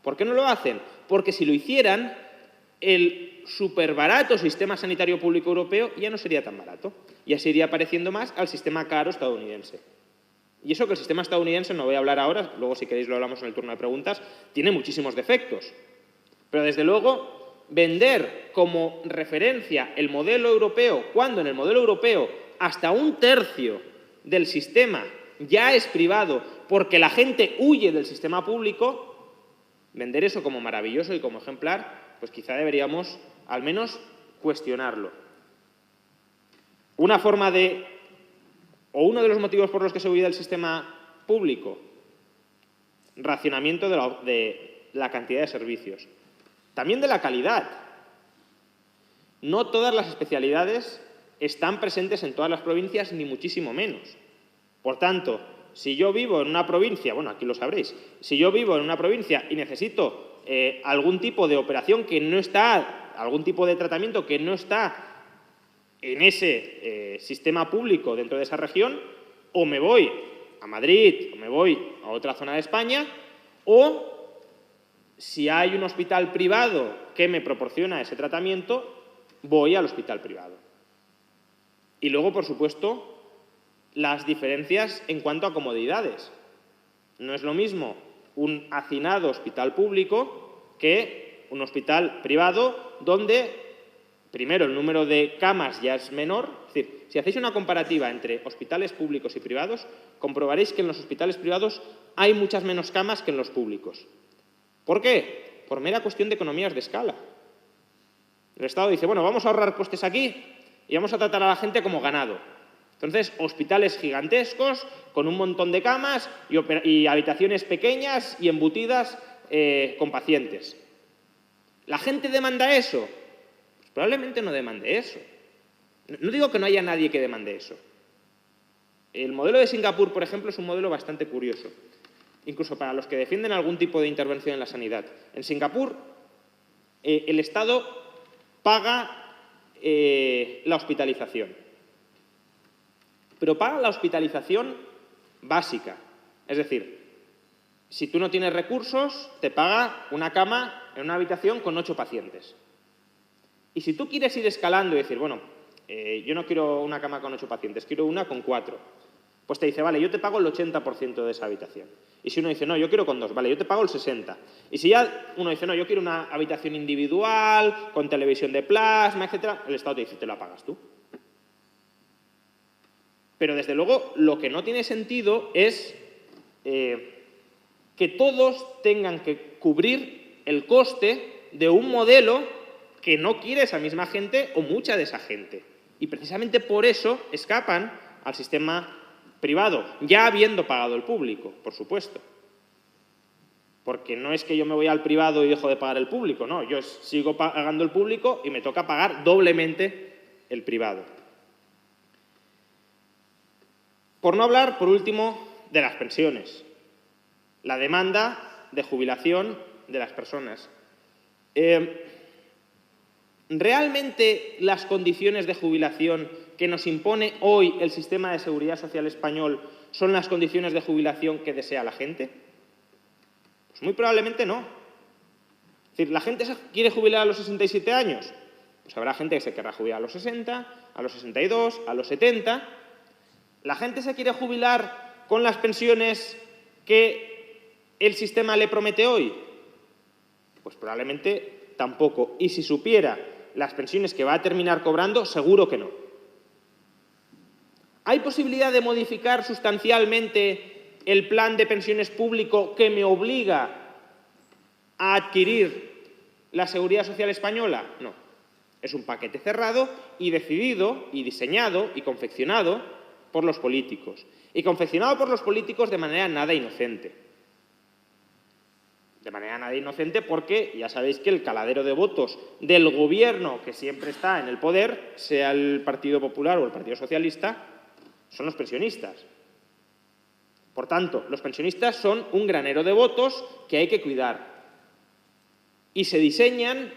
¿Por qué no lo hacen? Porque si lo hicieran, el superbarato sistema sanitario público europeo ya no sería tan barato. Ya se iría pareciendo más al sistema caro estadounidense. Y eso que el sistema estadounidense, no voy a hablar ahora, luego si queréis lo hablamos en el turno de preguntas, tiene muchísimos defectos. Pero desde luego, vender como referencia el modelo europeo, cuando en el modelo europeo hasta 1/3 del sistema ya es privado porque la gente huye del sistema público, vender eso como maravilloso y como ejemplar, pues quizá deberíamos al menos cuestionarlo. Una forma de, o uno de los motivos por los que se huye del sistema público, racionamiento de la cantidad de servicios. También de la calidad. No todas las especialidades están presentes en todas las provincias, ni muchísimo menos. Por tanto, si yo vivo en una provincia, bueno, aquí lo sabréis, si yo vivo en una provincia y necesito algún tipo de operación que no está, algún tipo de tratamiento que no está en ese sistema público dentro de esa región, o me voy a Madrid, o me voy a otra zona de España, o si hay un hospital privado que me proporciona ese tratamiento, voy al hospital privado. Y luego, por supuesto, las diferencias en cuanto a comodidades. No es lo mismo un hacinado hospital público que un hospital privado donde, primero, el número de camas ya es menor. Es decir, si hacéis una comparativa entre hospitales públicos y privados, comprobaréis que en los hospitales privados hay muchas menos camas que en los públicos. ¿Por qué? Por mera cuestión de economías de escala. El Estado dice, bueno, vamos a ahorrar costes aquí y vamos a tratar a la gente como ganado. Entonces, hospitales gigantescos, con un montón de camas y habitaciones pequeñas y embutidas con pacientes. ¿La gente demanda eso? Pues probablemente no demande eso. No digo que no haya nadie que demande eso. El modelo de Singapur, por ejemplo, es un modelo bastante curioso, incluso para los que defienden algún tipo de intervención en la sanidad. En Singapur, el Estado paga la hospitalización. Pero paga la hospitalización básica. Es decir, si tú no tienes recursos, te paga una cama en una habitación con 8 pacientes. Y si tú quieres ir escalando y decir, bueno, yo no quiero una cama con 8 pacientes, quiero una con 4, pues te dice, vale, yo te pago el 80% de esa habitación. Y si uno dice, no, yo quiero con 2, vale, yo te pago el 60%. Y si ya uno dice, no, yo quiero una habitación individual, con televisión de plasma, etcétera, el Estado te dice, te la pagas tú. Pero, desde luego, lo que no tiene sentido es que todos tengan que cubrir el coste de un modelo que no quiere esa misma gente o mucha de esa gente. Y precisamente por eso escapan al sistema privado, ya habiendo pagado el público, por supuesto. Porque no es que yo me voy al privado y dejo de pagar el público, no, yo sigo pagando el público y me toca pagar doblemente el privado. Por no hablar, por último, de las pensiones, la demanda de jubilación de las personas. ¿Realmente las condiciones de jubilación que nos impone hoy el sistema de seguridad social español son las condiciones de jubilación que desea la gente? Pues muy probablemente no. Es decir, ¿la gente se quiere jubilar a los 67 años? Pues habrá gente que se querrá jubilar a los 60, a los 62, a los 70. ¿La gente se quiere jubilar con las pensiones que el sistema le promete hoy? Pues probablemente tampoco. Y si supiera las pensiones que va a terminar cobrando, seguro que no. ¿Hay posibilidad de modificar sustancialmente el plan de pensiones público que me obliga a adquirir la Seguridad Social española? No. Es un paquete cerrado y decidido y diseñado y confeccionado por los políticos. Y confeccionado por los políticos de manera nada inocente. De manera nada inocente porque ya sabéis que el caladero de votos del gobierno que siempre está en el poder, sea el Partido Popular o el Partido Socialista, son los pensionistas. Por tanto, los pensionistas son un granero de votos que hay que cuidar. Y se diseñan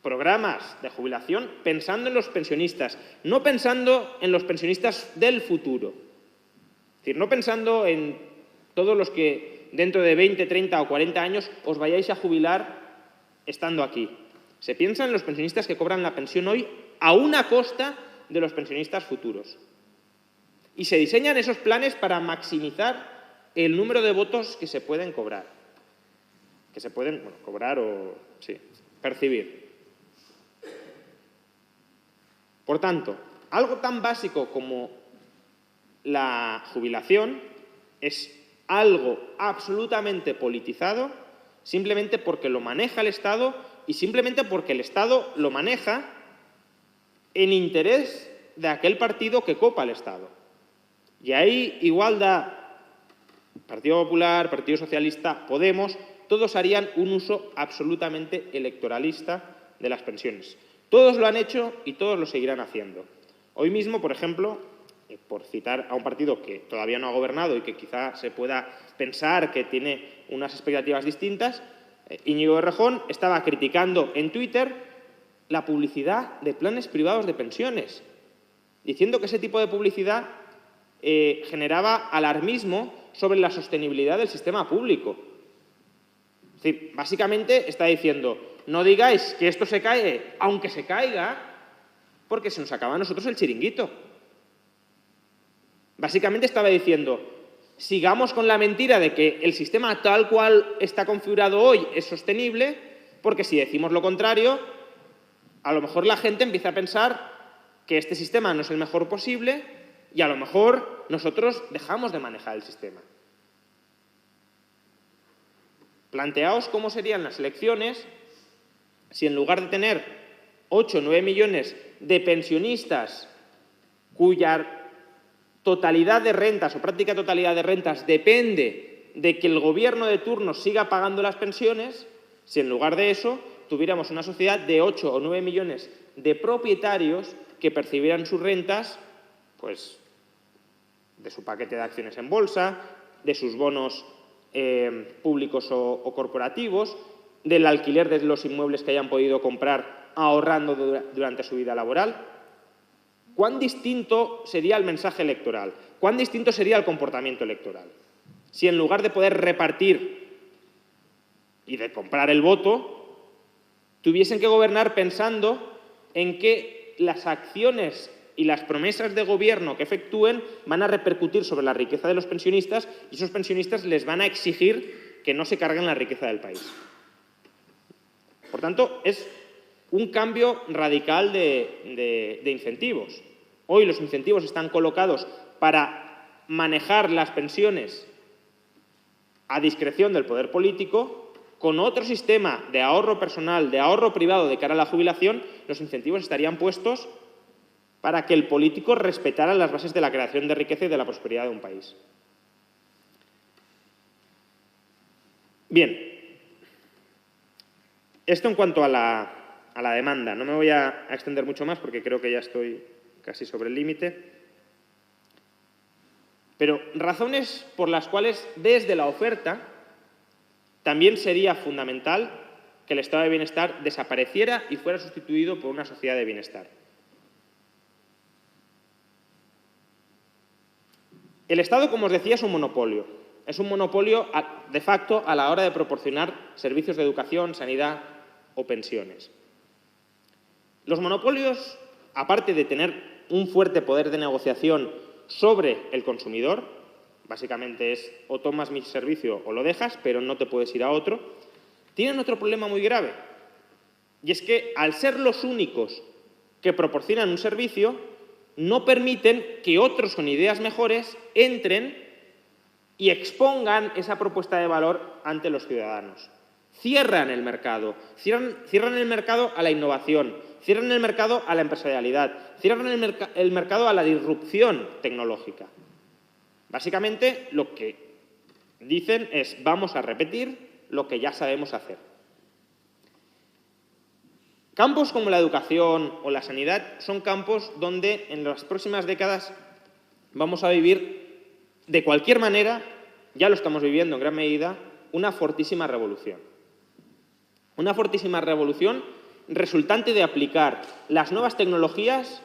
programas de jubilación pensando en los pensionistas, no pensando en los pensionistas del futuro. Es decir, no pensando en todos los que dentro de 20, 30 o 40 años os vayáis a jubilar estando aquí. Se piensa en los pensionistas que cobran la pensión hoy a una costa de los pensionistas futuros. Y se diseñan esos planes para maximizar el número de votos que se pueden cobrar. Que se pueden, bueno, cobrar o, sí, percibir. Por tanto, algo tan básico como la jubilación es algo absolutamente politizado simplemente porque lo maneja el Estado y simplemente porque el Estado lo maneja en interés de aquel partido que copa el Estado. Y ahí igual da Partido Popular, Partido Socialista, Podemos, todos harían un uso absolutamente electoralista de las pensiones. Todos lo han hecho y todos lo seguirán haciendo. Hoy mismo, por ejemplo, por citar a un partido que todavía no ha gobernado y que quizá se pueda pensar que tiene unas expectativas distintas, Íñigo Errejón estaba criticando en Twitter la publicidad de planes privados de pensiones, diciendo que ese tipo de publicidad generaba alarmismo sobre la sostenibilidad del sistema público. Es decir, básicamente está diciendo, no digáis que esto se cae, aunque se caiga, porque se nos acaba a nosotros el chiringuito. Básicamente estaba diciendo, sigamos con la mentira de que el sistema tal cual está configurado hoy es sostenible, porque si decimos lo contrario, a lo mejor la gente empieza a pensar que este sistema no es el mejor posible y a lo mejor nosotros dejamos de manejar el sistema. Planteaos cómo serían las elecciones si en lugar de tener 8 o 9 millones de pensionistas cuya totalidad de rentas o práctica totalidad de rentas depende de que el gobierno de turno siga pagando las pensiones, si en lugar de eso tuviéramos una sociedad de 8 o 9 millones de propietarios que percibieran sus rentas, pues, de su paquete de acciones en bolsa, de sus bonos públicos o corporativos, del alquiler de los inmuebles que hayan podido comprar ahorrando durante su vida laboral. ¿Cuán distinto sería el mensaje electoral? ¿Cuán distinto sería el comportamiento electoral? Si en lugar de poder repartir y de comprar el voto, tuviesen que gobernar pensando en que las acciones y las promesas de gobierno que efectúen van a repercutir sobre la riqueza de los pensionistas y esos pensionistas les van a exigir que no se carguen la riqueza del país. Por tanto, es un cambio radical de incentivos. Hoy los incentivos están colocados para manejar las pensiones a discreción del poder político. Con otro sistema de ahorro personal, de ahorro privado de cara a la jubilación, los incentivos estarían puestos para que el político respetara las bases de la creación de riqueza y de la prosperidad de un país. Bien, esto en cuanto a la demanda. No me voy a extender mucho más porque creo que ya estoy casi sobre el límite. Pero razones por las cuales desde la oferta también sería fundamental que el estado de bienestar desapareciera y fuera sustituido por una sociedad de bienestar. El Estado, como os decía, es un monopolio. Es un monopolio, de facto, a la hora de proporcionar servicios de educación, sanidad o pensiones. Los monopolios, aparte de tener un fuerte poder de negociación sobre el consumidor, básicamente es o tomas mi servicio o lo dejas, pero no te puedes ir a otro, tienen otro problema muy grave. Y es que, al ser los únicos que proporcionan un servicio, no permiten que otros con ideas mejores entren y expongan esa propuesta de valor ante los ciudadanos. Cierran el mercado, cierran el mercado a la innovación, cierran el mercado a la empresarialidad, cierran el mercado a la disrupción tecnológica. Básicamente, lo que dicen es: vamos a repetir lo que ya sabemos hacer. Campos como la educación o la sanidad son campos donde en las próximas décadas vamos a vivir, de cualquier manera, ya lo estamos viviendo en gran medida, una fortísima revolución. Una fortísima revolución resultante de aplicar las nuevas tecnologías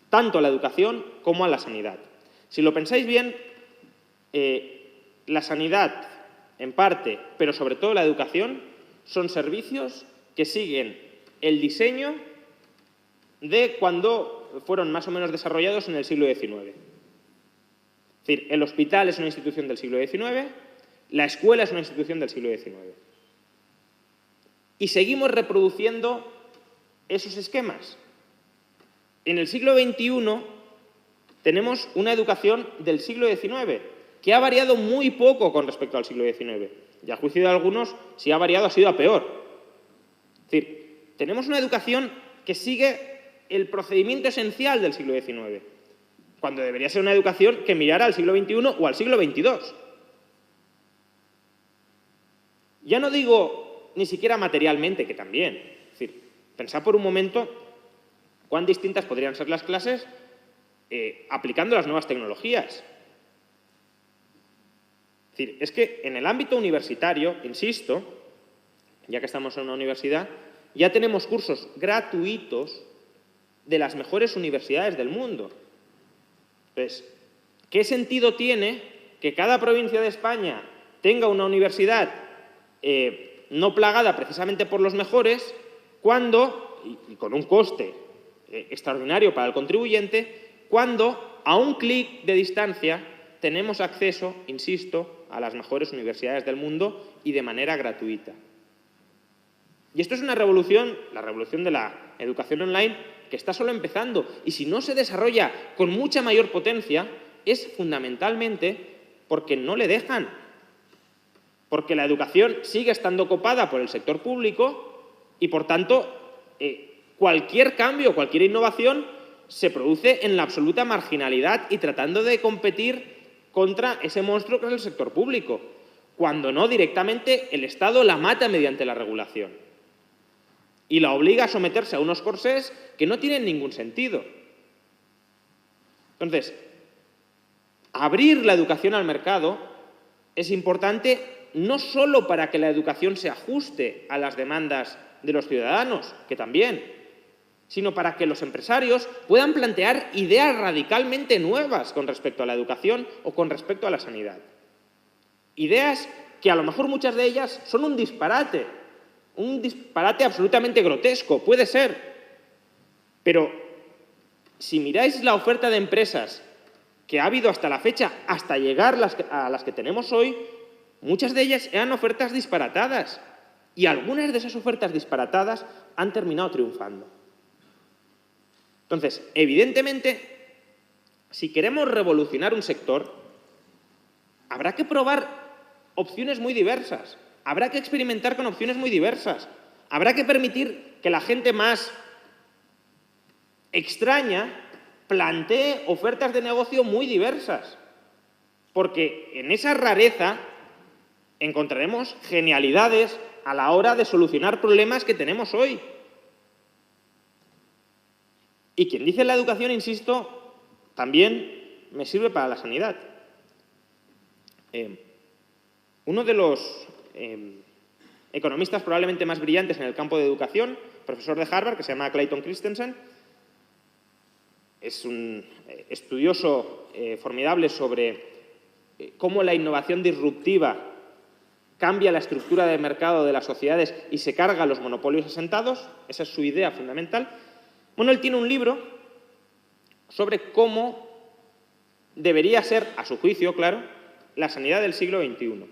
tanto a la educación como a la sanidad. Si lo pensáis bien, la sanidad, en parte, pero sobre todo la educación, son servicios que siguen el diseño de cuando fueron más o menos desarrollados en el siglo XIX. Es decir, el hospital es una institución del siglo XIX, la escuela es una institución del siglo XIX. Y seguimos reproduciendo esos esquemas. En el siglo XXI tenemos una educación del siglo XIX, que ha variado muy poco con respecto al siglo XIX. Y a juicio de algunos, si ha variado ha sido a peor. Es decir, tenemos una educación que sigue el procedimiento esencial del siglo XIX, cuando debería ser una educación que mirara al siglo XXI o al siglo XXII. Ya no digo ni siquiera materialmente, que también. Es decir, pensad por un momento cuán distintas podrían ser las clases aplicando las nuevas tecnologías. Es decir, es que en el ámbito universitario, insisto, ya que estamos en una universidad, ya tenemos cursos gratuitos de las mejores universidades del mundo. Entonces, ¿qué sentido tiene que cada provincia de España tenga una universidad no plagada precisamente por los mejores, cuando, y con un coste extraordinario para el contribuyente, cuando a un clic de distancia tenemos acceso, insisto, a las mejores universidades del mundo y de manera gratuita? Y esto es una revolución, la revolución de la educación online, que está solo empezando. Y si no se desarrolla con mucha mayor potencia, es fundamentalmente porque no le dejan. Porque la educación sigue estando copada por el sector público y, por tanto, cualquier cambio, cualquier innovación se produce en la absoluta marginalidad y tratando de competir contra ese monstruo que es el sector público, cuando no, directamente el Estado la mata mediante la regulación y la obliga a someterse a unos corsés que no tienen ningún sentido. Entonces, abrir la educación al mercado es importante no solo para que la educación se ajuste a las demandas de los ciudadanos, que también, sino para que los empresarios puedan plantear ideas radicalmente nuevas con respecto a la educación o con respecto a la sanidad. Ideas que a lo mejor muchas de ellas son un disparate absolutamente grotesco, puede ser, pero si miráis la oferta de empresas que ha habido hasta la fecha, hasta llegar a las que tenemos hoy, muchas de ellas eran ofertas disparatadas y algunas de esas ofertas disparatadas han terminado triunfando. Entonces, evidentemente, si queremos revolucionar un sector, habrá que probar opciones muy diversas, habrá que experimentar con opciones muy diversas, habrá que permitir que la gente más extraña plantee ofertas de negocio muy diversas, porque en esa rareza encontraremos genialidades a la hora de solucionar problemas que tenemos hoy. Y quien dice la educación, insisto, también me sirve para la sanidad. Uno de los economistas probablemente más brillantes en el campo de educación, profesor de Harvard, que se llama Clayton Christensen, es un estudioso formidable sobre cómo la innovación disruptiva cambia la estructura de mercado de las sociedades y se carga los monopolios asentados. Esa es su idea fundamental. Bueno, él tiene un libro sobre cómo debería ser, a su juicio, claro, la sanidad del siglo XXI.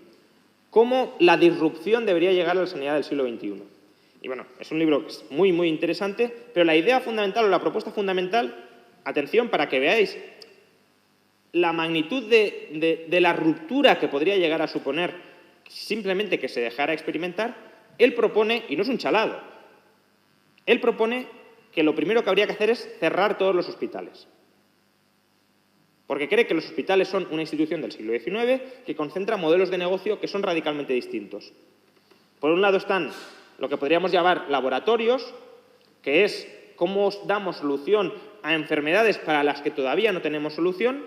Cómo la disrupción debería llegar a la sanidad del siglo XXI. Y bueno, es un libro muy, muy interesante, pero la idea fundamental o la propuesta fundamental, atención, para que veáis la magnitud de la ruptura que podría llegar a suponer simplemente que se dejara experimentar, él propone, y no es un chalado, él propone que lo primero que habría que hacer es cerrar todos los hospitales. Porque cree que los hospitales son una institución del siglo XIX que concentra modelos de negocio que son radicalmente distintos. Por un lado están lo que podríamos llamar laboratorios, que es cómo damos solución a enfermedades para las que todavía no tenemos solución,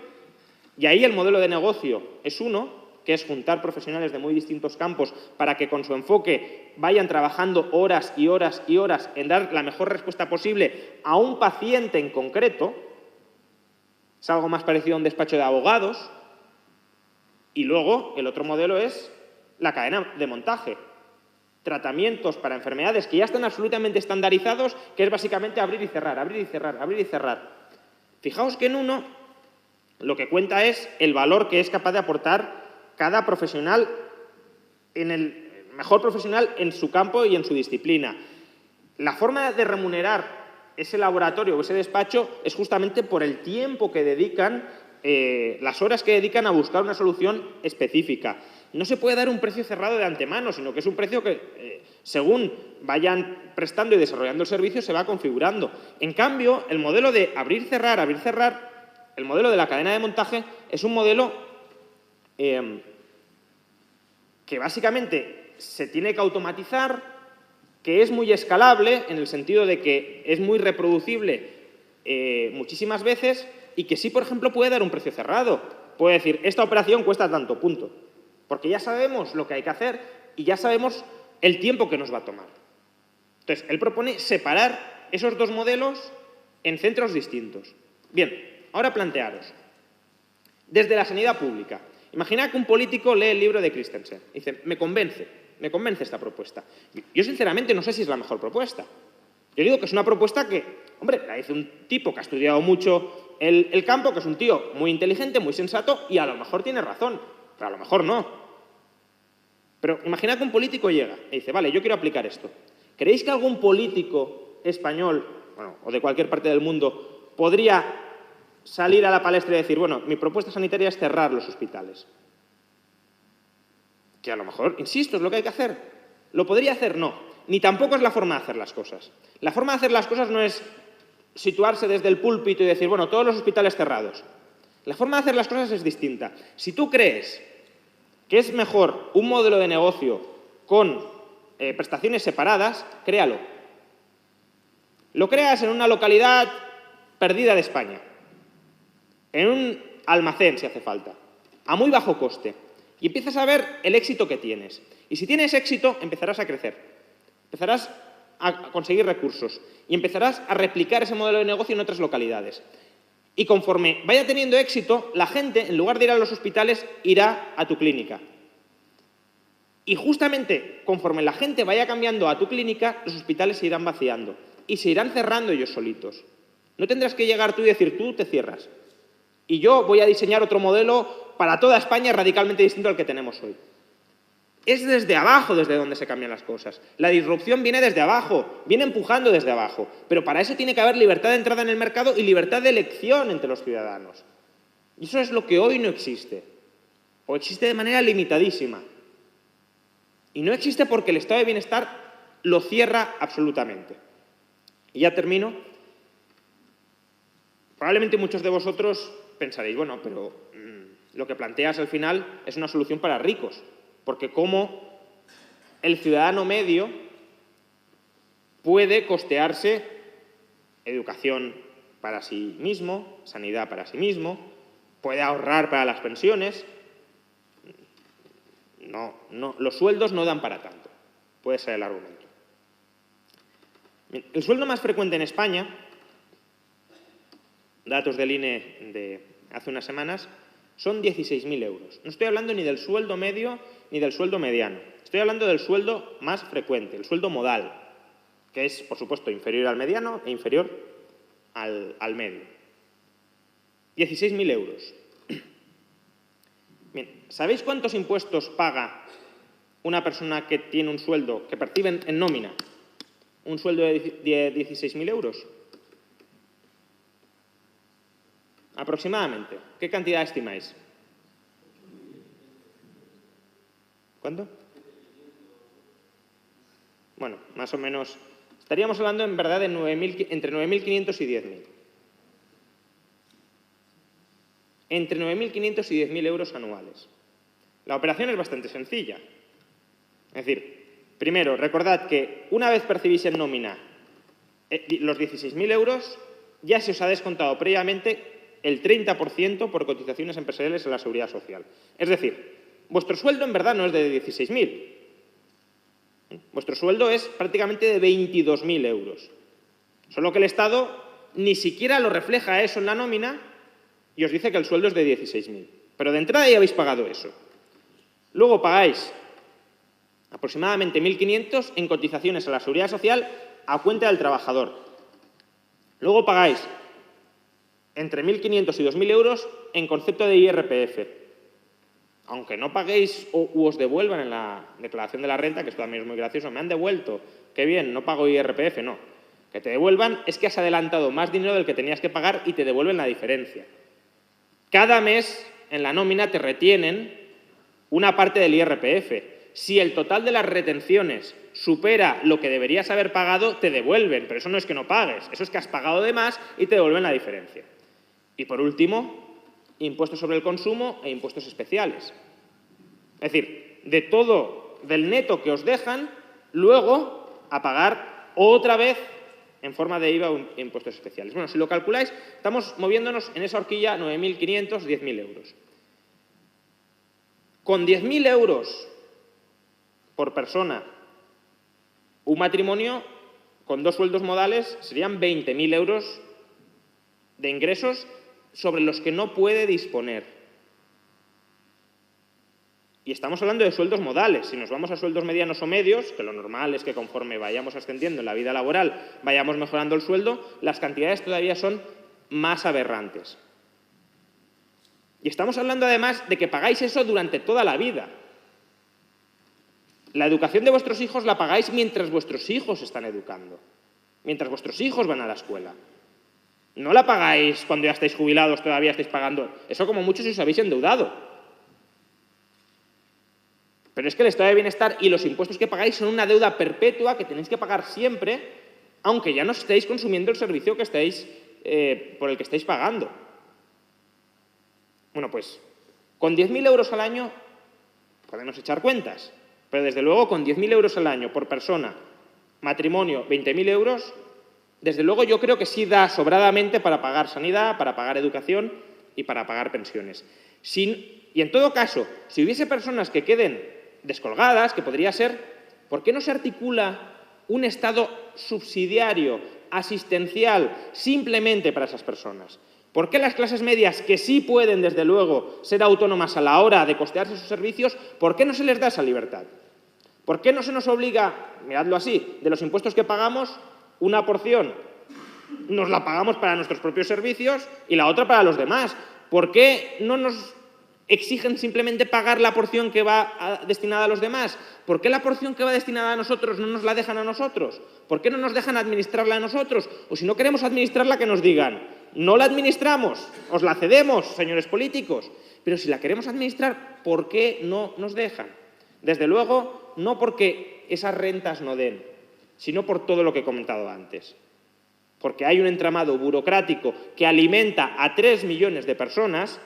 y ahí el modelo de negocio es uno, que es juntar profesionales de muy distintos campos para que con su enfoque vayan trabajando horas y horas y horas en dar la mejor respuesta posible a un paciente en concreto. Es algo más parecido a un despacho de abogados. Y luego el otro modelo es la cadena de montaje. Tratamientos para enfermedades que ya están absolutamente estandarizados, que es básicamente abrir y cerrar, abrir y cerrar, abrir y cerrar. Fijaos que en uno lo que cuenta es el valor que es capaz de aportar cada profesional, el mejor profesional en su campo y en su disciplina. La forma de remunerar ese laboratorio o ese despacho es justamente por el tiempo que dedican, las horas que dedican a buscar una solución específica. No se puede dar un precio cerrado de antemano, sino que es un precio que, según vayan prestando y desarrollando el servicio, se va configurando. En cambio, el modelo de abrir, cerrar, el modelo de la cadena de montaje es un modelo que básicamente se tiene que automatizar, que es muy escalable en el sentido de que es muy reproducible muchísimas veces y que sí, por ejemplo, puede dar un precio cerrado. Puede decir, esta operación cuesta tanto, punto. Porque ya sabemos lo que hay que hacer y ya sabemos el tiempo que nos va a tomar. Entonces, él propone separar esos dos modelos en centros distintos. Bien, ahora plantearos, desde la sanidad pública, imaginad que un político lee el libro de Christensen y dice, me convence esta propuesta. Yo sinceramente no sé si es la mejor propuesta. Yo digo que es una propuesta que, hombre, la dice un tipo que ha estudiado mucho el campo, que es un tío muy inteligente, muy sensato y a lo mejor tiene razón, pero a lo mejor no. Pero imaginad que un político llega y dice, vale, yo quiero aplicar esto. ¿Creéis que algún político español, bueno, o de cualquier parte del mundo, podría salir a la palestra y decir, bueno, mi propuesta sanitaria es cerrar los hospitales? Que a lo mejor, insisto, es lo que hay que hacer. ¿Lo podría hacer? No. Ni tampoco es la forma de hacer las cosas. La forma de hacer las cosas no es situarse desde el púlpito y decir, bueno, todos los hospitales cerrados. La forma de hacer las cosas es distinta. Si tú crees que es mejor un modelo de negocio con prestaciones separadas, créalo. Lo creas en una localidad perdida de España, en un almacén, si hace falta, a muy bajo coste, y empiezas a ver el éxito que tienes. Y si tienes éxito, empezarás a crecer, empezarás a conseguir recursos y empezarás a replicar ese modelo de negocio en otras localidades. Y conforme vaya teniendo éxito, la gente, en lugar de ir a los hospitales, irá a tu clínica. Y justamente conforme la gente vaya cambiando a tu clínica, los hospitales se irán vaciando y se irán cerrando ellos solitos. No tendrás que llegar tú y decir, tú te cierras. Y yo voy a diseñar otro modelo para toda España radicalmente distinto al que tenemos hoy. Es desde abajo desde donde se cambian las cosas. La disrupción viene desde abajo, viene empujando desde abajo. Pero para eso tiene que haber libertad de entrada en el mercado y libertad de elección entre los ciudadanos. Y eso es lo que hoy no existe. O existe de manera limitadísima. Y no existe porque el estado de bienestar lo cierra absolutamente. Y ya termino. Probablemente muchos de vosotros pensaréis, bueno, pero lo que planteas al final es una solución para ricos. Porque cómo el ciudadano medio puede costearse educación para sí mismo, sanidad para sí mismo, puede ahorrar para las pensiones. No, los sueldos no dan para tanto, puede ser el argumento. Bien, el sueldo más frecuente en España datos del INE de hace unas semanas, son 16.000 euros. No estoy hablando ni del sueldo medio ni del sueldo mediano. Estoy hablando del sueldo más frecuente, el sueldo modal, que es, por supuesto, inferior al mediano e inferior al medio. 16.000 euros. Bien, ¿sabéis cuántos impuestos paga una persona que tiene un sueldo, que percibe en nómina, un sueldo de 16.000 euros? Aproximadamente. ¿Qué cantidad estimáis? ¿Cuánto? Bueno, más o menos. Estaríamos hablando en verdad de entre 9.500 y 10.000. Entre 9.500 y 10.000 euros anuales. La operación es bastante sencilla. Es decir, primero, recordad que una vez percibís en nómina los 16.000 euros, ya se os ha descontado previamente el 30% por cotizaciones empresariales a la Seguridad Social. Es decir, vuestro sueldo en verdad no es de 16.000. Vuestro sueldo es prácticamente de 22.000 euros. Solo que el Estado ni siquiera lo refleja eso en la nómina y os dice que el sueldo es de 16.000. Pero de entrada ya habéis pagado eso. Luego pagáis aproximadamente 1.500 en cotizaciones a la Seguridad Social a cuenta del trabajador. Luego pagáis entre 1.500 y 2.000 euros en concepto de IRPF. Aunque no paguéis u os devuelvan en la declaración de la renta, que esto también es muy gracioso, me han devuelto, qué bien, no pago IRPF, no. Que te devuelvan es que has adelantado más dinero del que tenías que pagar y te devuelven la diferencia. Cada mes en la nómina te retienen una parte del IRPF. Si el total de las retenciones supera lo que deberías haber pagado, te devuelven, pero eso no es que no pagues, eso es que has pagado de más y te devuelven la diferencia. Y por último, impuestos sobre el consumo e impuestos especiales. Es decir, de todo, del neto que os dejan, luego a pagar otra vez en forma de IVA o impuestos especiales. Bueno, si lo calculáis, estamos moviéndonos en esa horquilla 9.500, 10.000 euros. Con 10.000 euros por persona, un matrimonio con 2 sueldos modales serían 20.000 euros de ingresos sobre los que no puede disponer. Y estamos hablando de sueldos modales. Si nos vamos a sueldos medianos o medios, que lo normal es que conforme vayamos ascendiendo en la vida laboral, vayamos mejorando el sueldo, las cantidades todavía son más aberrantes. Y estamos hablando además de que pagáis eso durante toda la vida. La educación de vuestros hijos la pagáis mientras vuestros hijos están educando, mientras vuestros hijos van a la escuela. No la pagáis cuando ya estáis jubilados, todavía estáis pagando. Eso como muchos os habéis endeudado. Pero es que el estado de bienestar y los impuestos que pagáis son una deuda perpetua que tenéis que pagar siempre, aunque ya no estéis consumiendo el servicio que estáis, por el que estáis pagando. Bueno, pues con 10.000 euros al año podemos echar cuentas, pero desde luego con 10.000 euros al año por persona, matrimonio, 20.000 euros, desde luego yo creo que sí da sobradamente para pagar sanidad, para pagar educación y para pagar pensiones. Y en todo caso, si hubiese personas que queden descolgadas, que podría ser, ¿por qué no se articula un Estado subsidiario, asistencial, simplemente para esas personas? ¿Por qué las clases medias, que sí pueden, desde luego, ser autónomas a la hora de costearse sus servicios, por qué no se les da esa libertad? ¿Por qué no se nos obliga, miradlo así, de los impuestos que pagamos, una porción nos la pagamos para nuestros propios servicios y la otra para los demás? ¿Por qué no nos exigen simplemente pagar la porción que va destinada a los demás? ¿Por qué la porción que va destinada a nosotros no nos la dejan a nosotros? ¿Por qué no nos dejan administrarla a nosotros? O si no queremos administrarla, que nos digan, no la administramos, os la cedemos, señores políticos. Pero si la queremos administrar, ¿por qué no nos dejan? Desde luego, no porque esas rentas no den, sino por todo lo que he comentado antes. Porque hay un entramado burocrático que alimenta a 3 millones de personas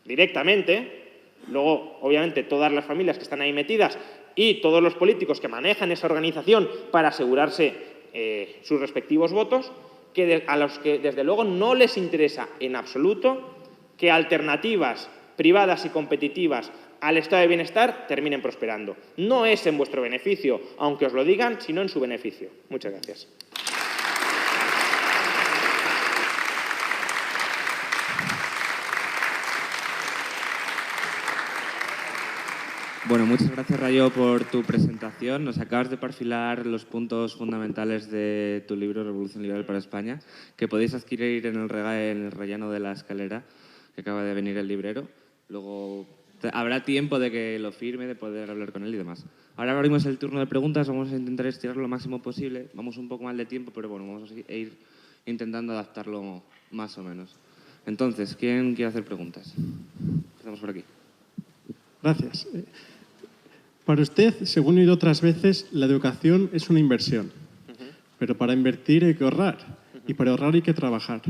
directamente, luego, obviamente, todas las familias que están ahí metidas y todos los políticos que manejan esa organización para asegurarse sus respectivos votos, a los que, desde luego, no les interesa en absoluto que alternativas privadas y competitivas al estado de bienestar terminen prosperando. No es en vuestro beneficio, aunque os lo digan, sino en su beneficio. Muchas gracias. muchas gracias, Rayo, por tu presentación. Nos acabas de perfilar los puntos fundamentales de tu libro Revolución Liberal para España, que podéis adquirir en el relleno de la escalera, que acaba de venir el librero. Luego habrá tiempo de que lo firme, de poder hablar con él y demás. Ahora abrimos el turno de preguntas. Vamos a intentar estirarlo lo máximo posible. Vamos un poco mal de tiempo, pero bueno, vamos a ir intentando adaptarlo más o menos. Entonces, ¿quién quiere hacer preguntas? Empezamos por aquí. Gracias. Para usted, según he oído otras veces, la educación es una inversión. Pero para invertir hay que ahorrar. Y para ahorrar hay que trabajar.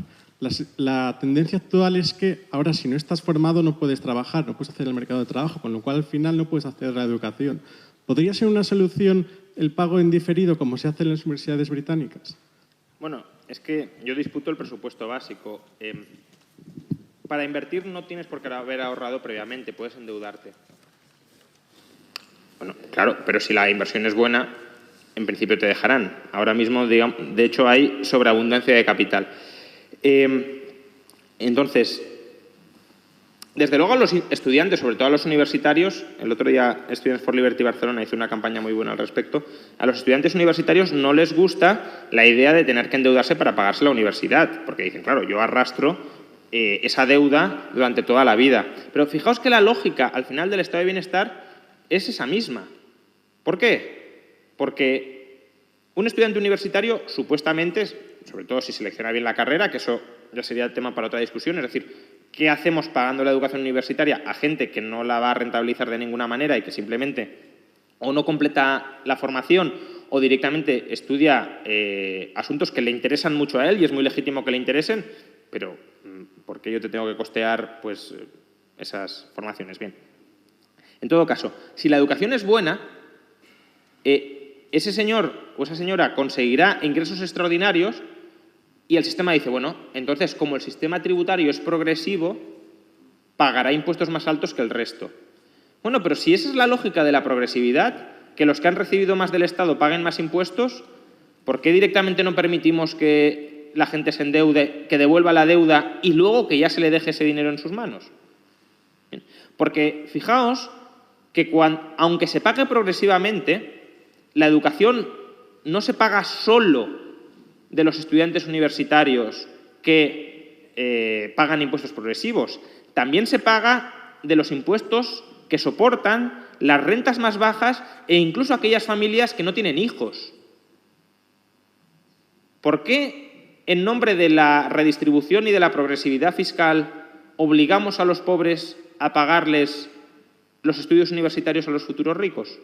La tendencia actual es que ahora, si no estás formado, no puedes trabajar, no puedes hacer el mercado de trabajo, con lo cual al final no puedes hacer la educación. ¿Podría ser una solución el pago en diferido, como se hace en las universidades británicas? Bueno, es que yo disputo el presupuesto básico. Para invertir no tienes por qué haber ahorrado previamente, puedes endeudarte. Bueno, claro, pero si la inversión es buena, en principio te dejarán. Ahora mismo, digamos, de hecho, hay sobreabundancia de capital. Entonces, desde luego a los estudiantes, sobre todo a los universitarios, el otro día Students for Liberty Barcelona hizo una campaña muy buena al respecto, a los estudiantes universitarios no les gusta la idea de tener que endeudarse para pagarse la universidad, porque dicen, claro, yo arrastro esa deuda durante toda la vida. Pero fijaos que la lógica al final del estado de bienestar es esa misma. ¿Por qué? Porque un estudiante universitario supuestamente, sobre todo si selecciona bien la carrera, que eso ya sería el tema para otra discusión, es decir, ¿qué hacemos pagando la educación universitaria a gente que no la va a rentabilizar de ninguna manera y que simplemente o no completa la formación o directamente estudia asuntos que le interesan mucho a él y es muy legítimo que le interesen, pero ¿por qué yo te tengo que costear pues, esas formaciones? Bien. En todo caso, si la educación es buena, ese señor o esa señora conseguirá ingresos extraordinarios y el sistema dice, bueno, entonces como el sistema tributario es progresivo, pagará impuestos más altos que el resto. Bueno, pero si esa es la lógica de la progresividad, que los que han recibido más del Estado paguen más impuestos, ¿por qué directamente no permitimos que la gente se endeude, que devuelva la deuda y luego que ya se le deje ese dinero en sus manos? Bien. Porque fijaos que aunque se pague progresivamente, la educación no se paga solo de los estudiantes universitarios que pagan impuestos progresivos, también se paga de los impuestos que soportan las rentas más bajas e incluso aquellas familias que no tienen hijos. ¿Por qué, en nombre de la redistribución y de la progresividad fiscal, obligamos a los pobres a pagarles los estudios universitarios a los futuros ricos?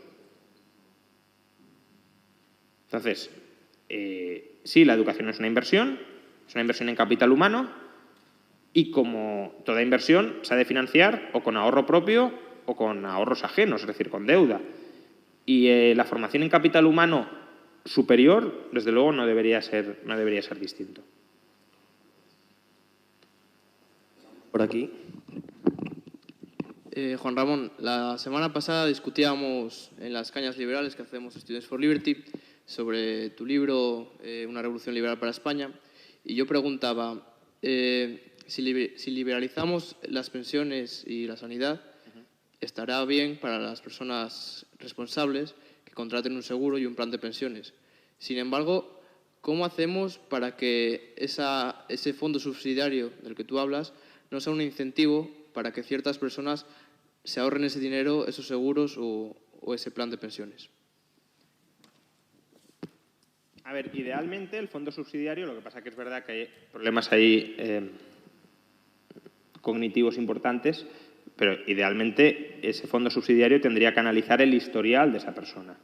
Entonces, sí, la educación es una inversión en capital humano y como toda inversión se ha de financiar o con ahorro propio o con ahorros ajenos, es decir, con deuda. Y la formación en capital humano superior, desde luego, no debería ser distinto. Por aquí. Juan Ramón, la semana pasada discutíamos en las cañas liberales que hacemos Students for Liberty sobre tu libro Una revolución liberal para España y yo preguntaba si liberalizamos las pensiones y la sanidad, estará bien para las personas responsables que contraten un seguro y un plan de pensiones. Sin embargo, ¿cómo hacemos para que ese fondo subsidiario del que tú hablas no sea un incentivo para que ciertas personas se ahorren ese dinero, esos seguros o ese plan de pensiones? A ver, idealmente el fondo subsidiario, lo que pasa que es verdad que hay problemas ahí cognitivos importantes, pero idealmente ese fondo subsidiario tendría que analizar el historial de esa persona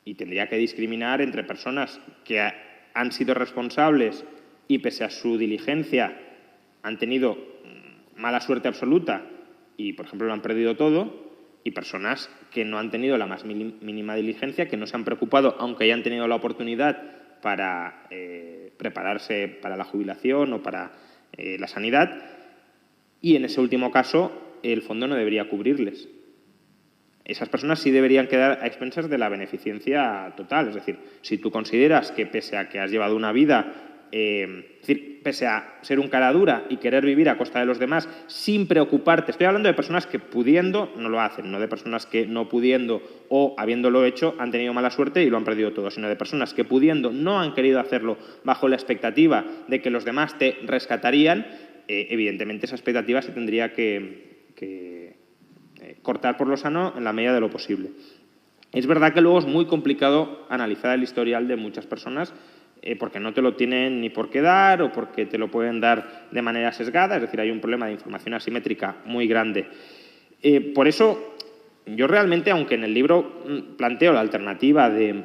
y tendría que discriminar entre personas que han sido responsables y pese a su diligencia han tenido mala suerte absoluta y, por ejemplo, lo han perdido todo, y personas que no han tenido la más mínima diligencia, que no se han preocupado, aunque hayan tenido la oportunidad para prepararse para la jubilación o para la sanidad, y en ese último caso el fondo no debería cubrirles. Esas personas sí deberían quedar a expensas de la beneficencia total. Es decir, si tú consideras que pese a que has llevado una vida es decir, pese a ser un cara dura y querer vivir a costa de los demás sin preocuparte, estoy hablando de personas que pudiendo no lo hacen, no de personas que no pudiendo o habiéndolo hecho han tenido mala suerte y lo han perdido todo, sino de personas que pudiendo no han querido hacerlo bajo la expectativa de que los demás te rescatarían, evidentemente esa expectativa se tendría que cortar por lo sano en la medida de lo posible. Es verdad que luego es muy complicado analizar el historial de muchas personas porque no te lo tienen ni por qué dar o porque te lo pueden dar de manera sesgada, es decir, hay un problema de información asimétrica muy grande. Por eso, yo realmente, aunque en el libro planteo la alternativa de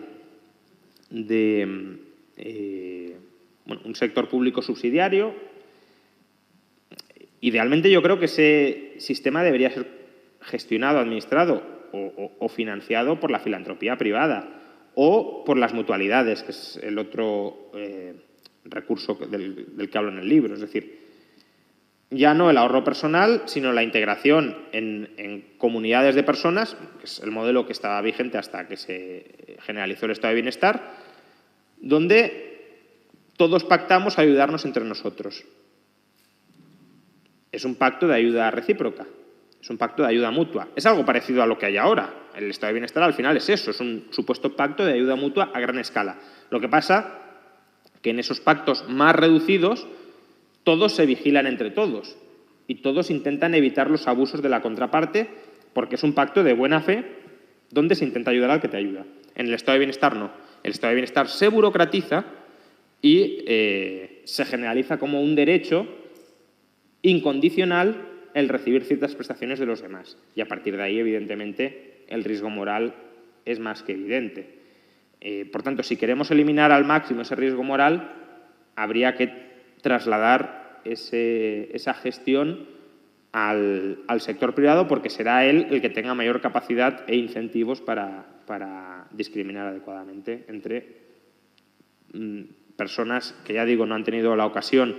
un sector público subsidiario, idealmente yo creo que ese sistema debería ser gestionado, administrado o financiado por la filantropía privada o por las mutualidades, que es el otro recurso del que hablo en el libro. Es decir, ya no el ahorro personal, sino la integración en comunidades de personas, que es el modelo que estaba vigente hasta que se generalizó el estado de bienestar, donde todos pactamos ayudarnos entre nosotros. Es un pacto de ayuda recíproca. Es un pacto de ayuda mutua. Es algo parecido a lo que hay ahora. El estado de bienestar al final es eso, es un supuesto pacto de ayuda mutua a gran escala. Lo que pasa que en esos pactos más reducidos todos se vigilan entre todos y todos intentan evitar los abusos de la contraparte porque es un pacto de buena fe donde se intenta ayudar al que te ayuda. En el estado de bienestar no. El estado de bienestar se burocratiza y se generaliza como un derecho incondicional el recibir ciertas prestaciones de los demás. Y a partir de ahí, evidentemente, el riesgo moral es más que evidente. Por tanto, si queremos eliminar al máximo ese riesgo moral, habría que trasladar esa gestión al sector privado porque será él el que tenga mayor capacidad e incentivos para discriminar adecuadamente entre personas que, ya digo, no han tenido la ocasión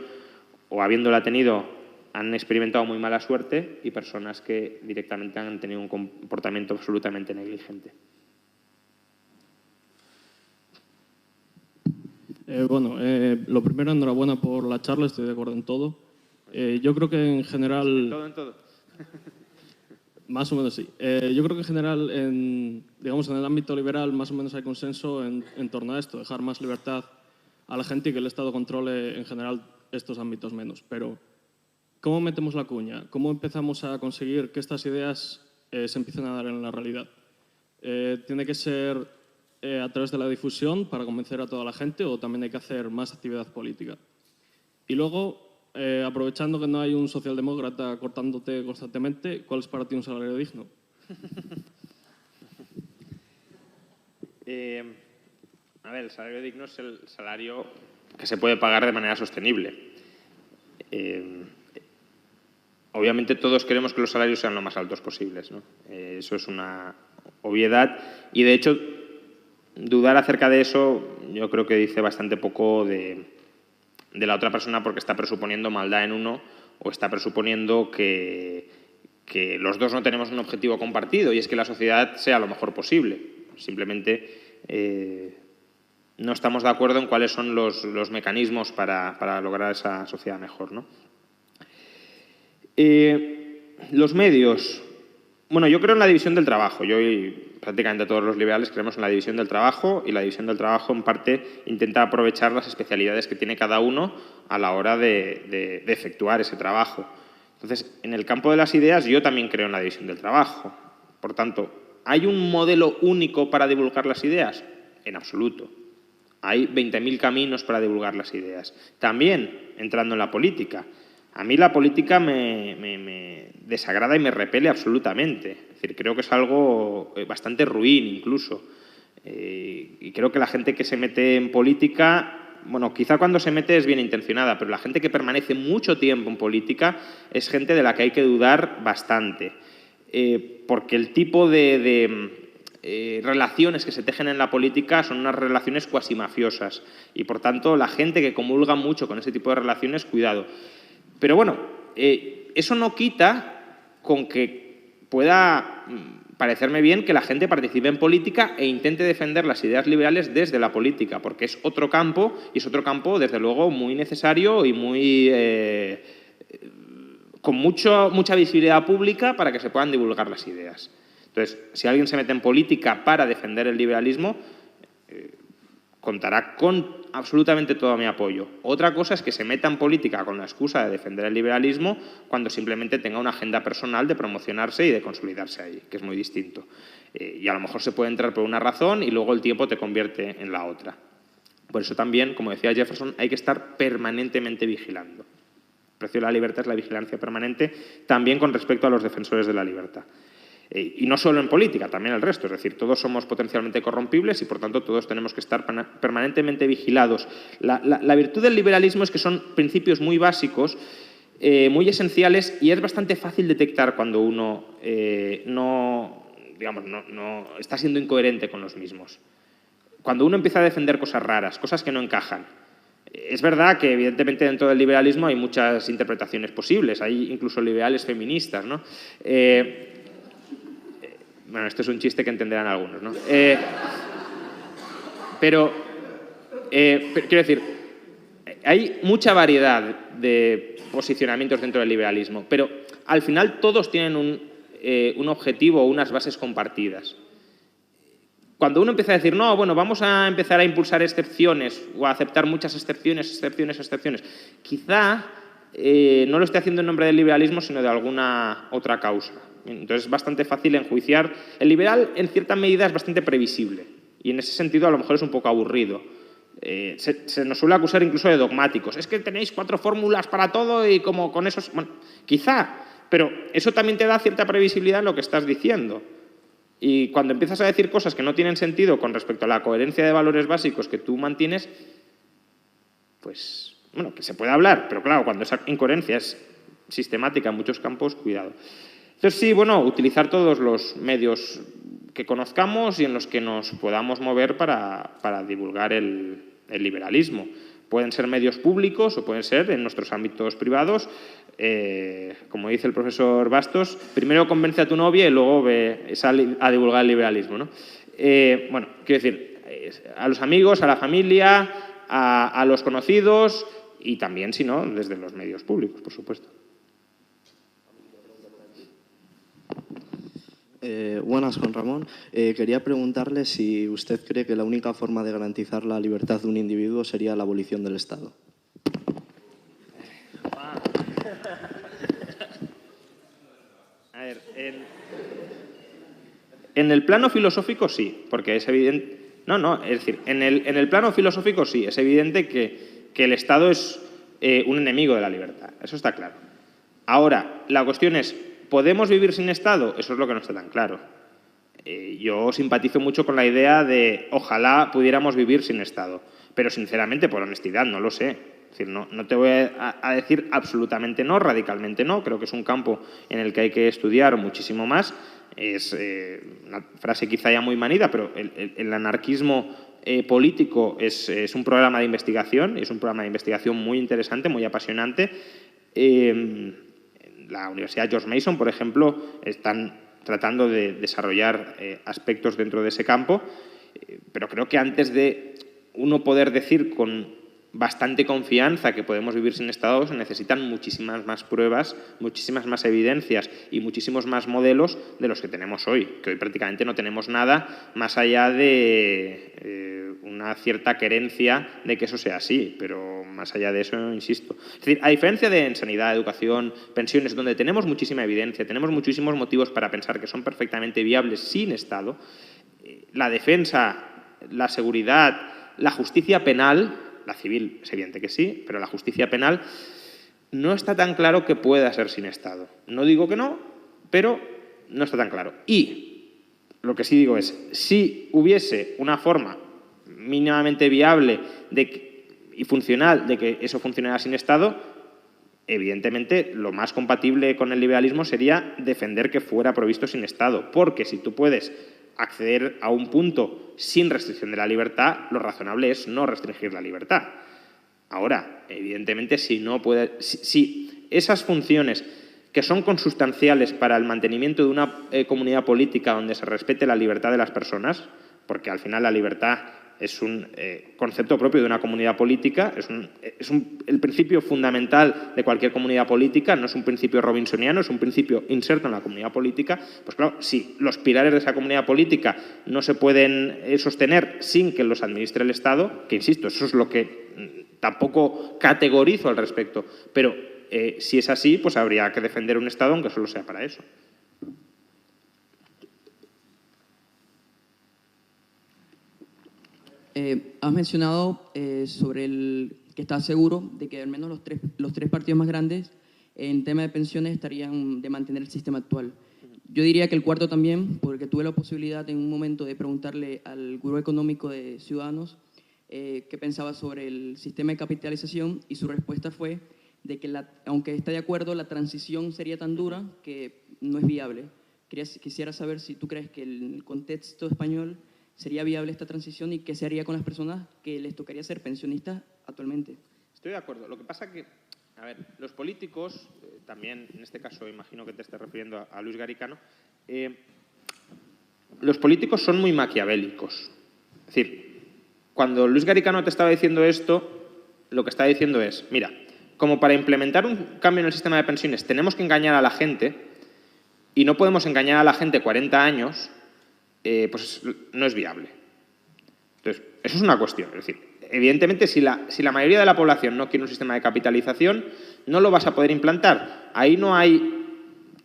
o habiéndola tenido han experimentado muy mala suerte y personas que directamente han tenido un comportamiento absolutamente negligente. Lo primero, enhorabuena por la charla, estoy de acuerdo en todo. Yo creo que en general... En todo. Más o menos sí. Yo creo que en general, en el ámbito liberal, más o menos hay consenso en torno a esto, dejar más libertad a la gente y que el Estado controle en general estos ámbitos menos. Pero, ¿cómo metemos la cuña? ¿Cómo empezamos a conseguir que estas ideas se empiecen a dar en la realidad? ¿Tiene que ser a través de la difusión para convencer a toda la gente o también hay que hacer más actividad política? Y luego, aprovechando que no hay un socialdemócrata cortándote constantemente, ¿cuál es para ti un salario digno? El salario digno es el salario que se puede pagar de manera sostenible. Obviamente todos queremos que los salarios sean lo más altos posibles, ¿no? Eso es una obviedad y, de hecho, dudar acerca de eso yo creo que dice bastante poco de la otra persona porque está presuponiendo maldad en uno o está presuponiendo que los dos no tenemos un objetivo compartido y es que la sociedad sea lo mejor posible. Simplemente no estamos de acuerdo en cuáles son los mecanismos para lograr esa sociedad mejor, ¿no? Los medios. Bueno, yo creo en la división del trabajo. Yo y prácticamente todos los liberales creemos en la división del trabajo y la división del trabajo en parte intenta aprovechar las especialidades que tiene cada uno a la hora de efectuar ese trabajo. Entonces, en el campo de las ideas yo también creo en la división del trabajo. Por tanto, ¿hay un modelo único para divulgar las ideas? En absoluto. Hay 20.000 caminos para divulgar las ideas. También entrando en la política. A mí la política me desagrada y me repele absolutamente. Es decir, creo que es algo bastante ruin incluso. Y creo que la gente que se mete en política, bueno, quizá cuando se mete es bien intencionada, pero la gente que permanece mucho tiempo en política es gente de la que hay que dudar bastante. Porque el tipo de relaciones que se tejen en la política son unas relaciones cuasi mafiosas. Y por tanto, la gente que comulga mucho con ese tipo de relaciones, cuidado. Pero bueno, eso no quita con que pueda parecerme bien que la gente participe en política e intente defender las ideas liberales desde la política, porque es otro campo, y es otro campo, desde luego, muy necesario y muy con mucha visibilidad pública para que se puedan divulgar las ideas. Entonces, si alguien se mete en política para defender el liberalismo, contará con absolutamente todo mi apoyo. Otra cosa es que se meta en política con la excusa de defender el liberalismo cuando simplemente tenga una agenda personal de promocionarse y de consolidarse ahí, que es muy distinto. Y a lo mejor se puede entrar por una razón y luego el tiempo te convierte en la otra. Por eso también, como decía Jefferson, hay que estar permanentemente vigilando. El precio de la libertad es la vigilancia permanente, también con respecto a los defensores de la libertad. Y no solo en política, también el resto. Es decir, todos somos potencialmente corrompibles y, por tanto, todos tenemos que estar permanentemente vigilados. La virtud del liberalismo es que son principios muy básicos, muy esenciales, y es bastante fácil detectar cuando uno no está siendo incoherente con los mismos. Cuando uno empieza a defender cosas raras, cosas que no encajan. Es verdad que, evidentemente, dentro del liberalismo hay muchas interpretaciones posibles. Hay incluso liberales feministas, ¿no? Bueno, esto es un chiste que entenderán algunos, ¿no? Pero quiero decir, hay mucha variedad de posicionamientos dentro del liberalismo, pero al final todos tienen un objetivo o unas bases compartidas. Cuando uno empieza a decir, no, bueno, vamos a empezar a impulsar excepciones o a aceptar muchas excepciones, quizá no lo esté haciendo en nombre del liberalismo, sino de alguna otra causa. Entonces es bastante fácil enjuiciar. El liberal, en cierta medida, es bastante previsible y en ese sentido a lo mejor es un poco aburrido. Se nos suele acusar incluso de dogmáticos. Es que tenéis 4 fórmulas para todo y como con eso... Bueno, quizá, pero eso también te da cierta previsibilidad en lo que estás diciendo. Y cuando empiezas a decir cosas que no tienen sentido con respecto a la coherencia de valores básicos que tú mantienes, pues, bueno, que se puede hablar, pero claro, cuando esa incoherencia es sistemática en muchos campos, cuidado. Entonces, sí, bueno, utilizar todos los medios que conozcamos y en los que nos podamos mover para divulgar el liberalismo. Pueden ser medios públicos o pueden ser en nuestros ámbitos privados. Como dice el profesor Bastos, primero convence a tu novia y luego sale a divulgar el liberalismo, ¿no? Bueno, quiero decir, a los amigos, a la familia, a los conocidos y también, si no, desde los medios públicos, por supuesto. Buenas, Juan Ramón. Quería preguntarle si usted cree que la única forma de garantizar la libertad de un individuo sería la abolición del Estado. A ver, en el plano filosófico sí, porque es evidente... es decir, en el plano filosófico sí, es evidente que el Estado es un enemigo de la libertad, eso está claro. Ahora, la cuestión es, ¿podemos vivir sin Estado? Eso es lo que no está tan claro. Yo simpatizo mucho con la idea de ojalá pudiéramos vivir sin Estado, pero sinceramente, por honestidad, no lo sé. Es decir, no te voy a decir absolutamente no, radicalmente no. Creo que es un campo en el que hay que estudiar muchísimo más. Es una frase quizá ya muy manida, pero el anarquismo político es un programa de investigación, es un programa de investigación muy interesante, muy apasionante. La Universidad George Mason, por ejemplo, están tratando de desarrollar aspectos dentro de ese campo, pero creo que antes de uno poder decir con bastante confianza que podemos vivir sin Estado, se necesitan muchísimas más pruebas, muchísimas más evidencias y muchísimos más modelos de los que tenemos hoy, que hoy prácticamente no tenemos nada más allá de una cierta querencia de que eso sea así, pero más allá de eso, insisto. Es decir, a diferencia de en sanidad, educación, pensiones, donde tenemos muchísima evidencia, tenemos muchísimos motivos para pensar que son perfectamente viables sin Estado, la defensa, la seguridad, la justicia penal, la civil es evidente que sí, pero la justicia penal no está tan claro que pueda ser sin Estado. No digo que no, pero no está tan claro. Y lo que sí digo es, si hubiese una forma mínimamente viable y funcional de que eso funcionara sin Estado, evidentemente lo más compatible con el liberalismo sería defender que fuera provisto sin Estado, porque si tú puedes acceder a un punto sin restricción de la libertad, lo razonable es no restringir la libertad. Ahora, evidentemente, si esas funciones que son consustanciales para el mantenimiento de una comunidad política donde se respete la libertad de las personas, porque al final la libertad es un concepto propio de una comunidad política, el principio fundamental de cualquier comunidad política, no es un principio robinsoniano, es un principio inserto en la comunidad política. Pues claro, si los pilares de esa comunidad política no se pueden sostener sin que los administre el Estado, que insisto, eso es lo que tampoco categorizo al respecto, pero si es así, pues habría que defender un Estado aunque solo sea para eso. Has mencionado sobre que estás seguro de que al menos los tres partidos más grandes en tema de pensiones estarían de mantener el sistema actual. Yo diría que el cuarto también, porque tuve la posibilidad en un momento de preguntarle al Grupo Económico de Ciudadanos qué pensaba sobre el sistema de capitalización, y su respuesta fue de que aunque está de acuerdo, la transición sería tan dura que no es viable. Quisiera saber si tú crees que en el contexto español sería viable esta transición y qué se haría con las personas que les tocaría ser pensionistas actualmente. Estoy de acuerdo. Lo que pasa que, a ver, los políticos, también en este caso imagino que te estés refiriendo a Luis Garicano, los políticos son muy maquiavélicos. Es decir, cuando Luis Garicano te estaba diciendo esto, lo que está diciendo es, mira, como para implementar un cambio en el sistema de pensiones tenemos que engañar a la gente y no podemos engañar a la gente 40 años, pues no es viable. Entonces, eso es una cuestión. Es decir, evidentemente, si la mayoría de la población no quiere un sistema de capitalización, no lo vas a poder implantar. Ahí no hay,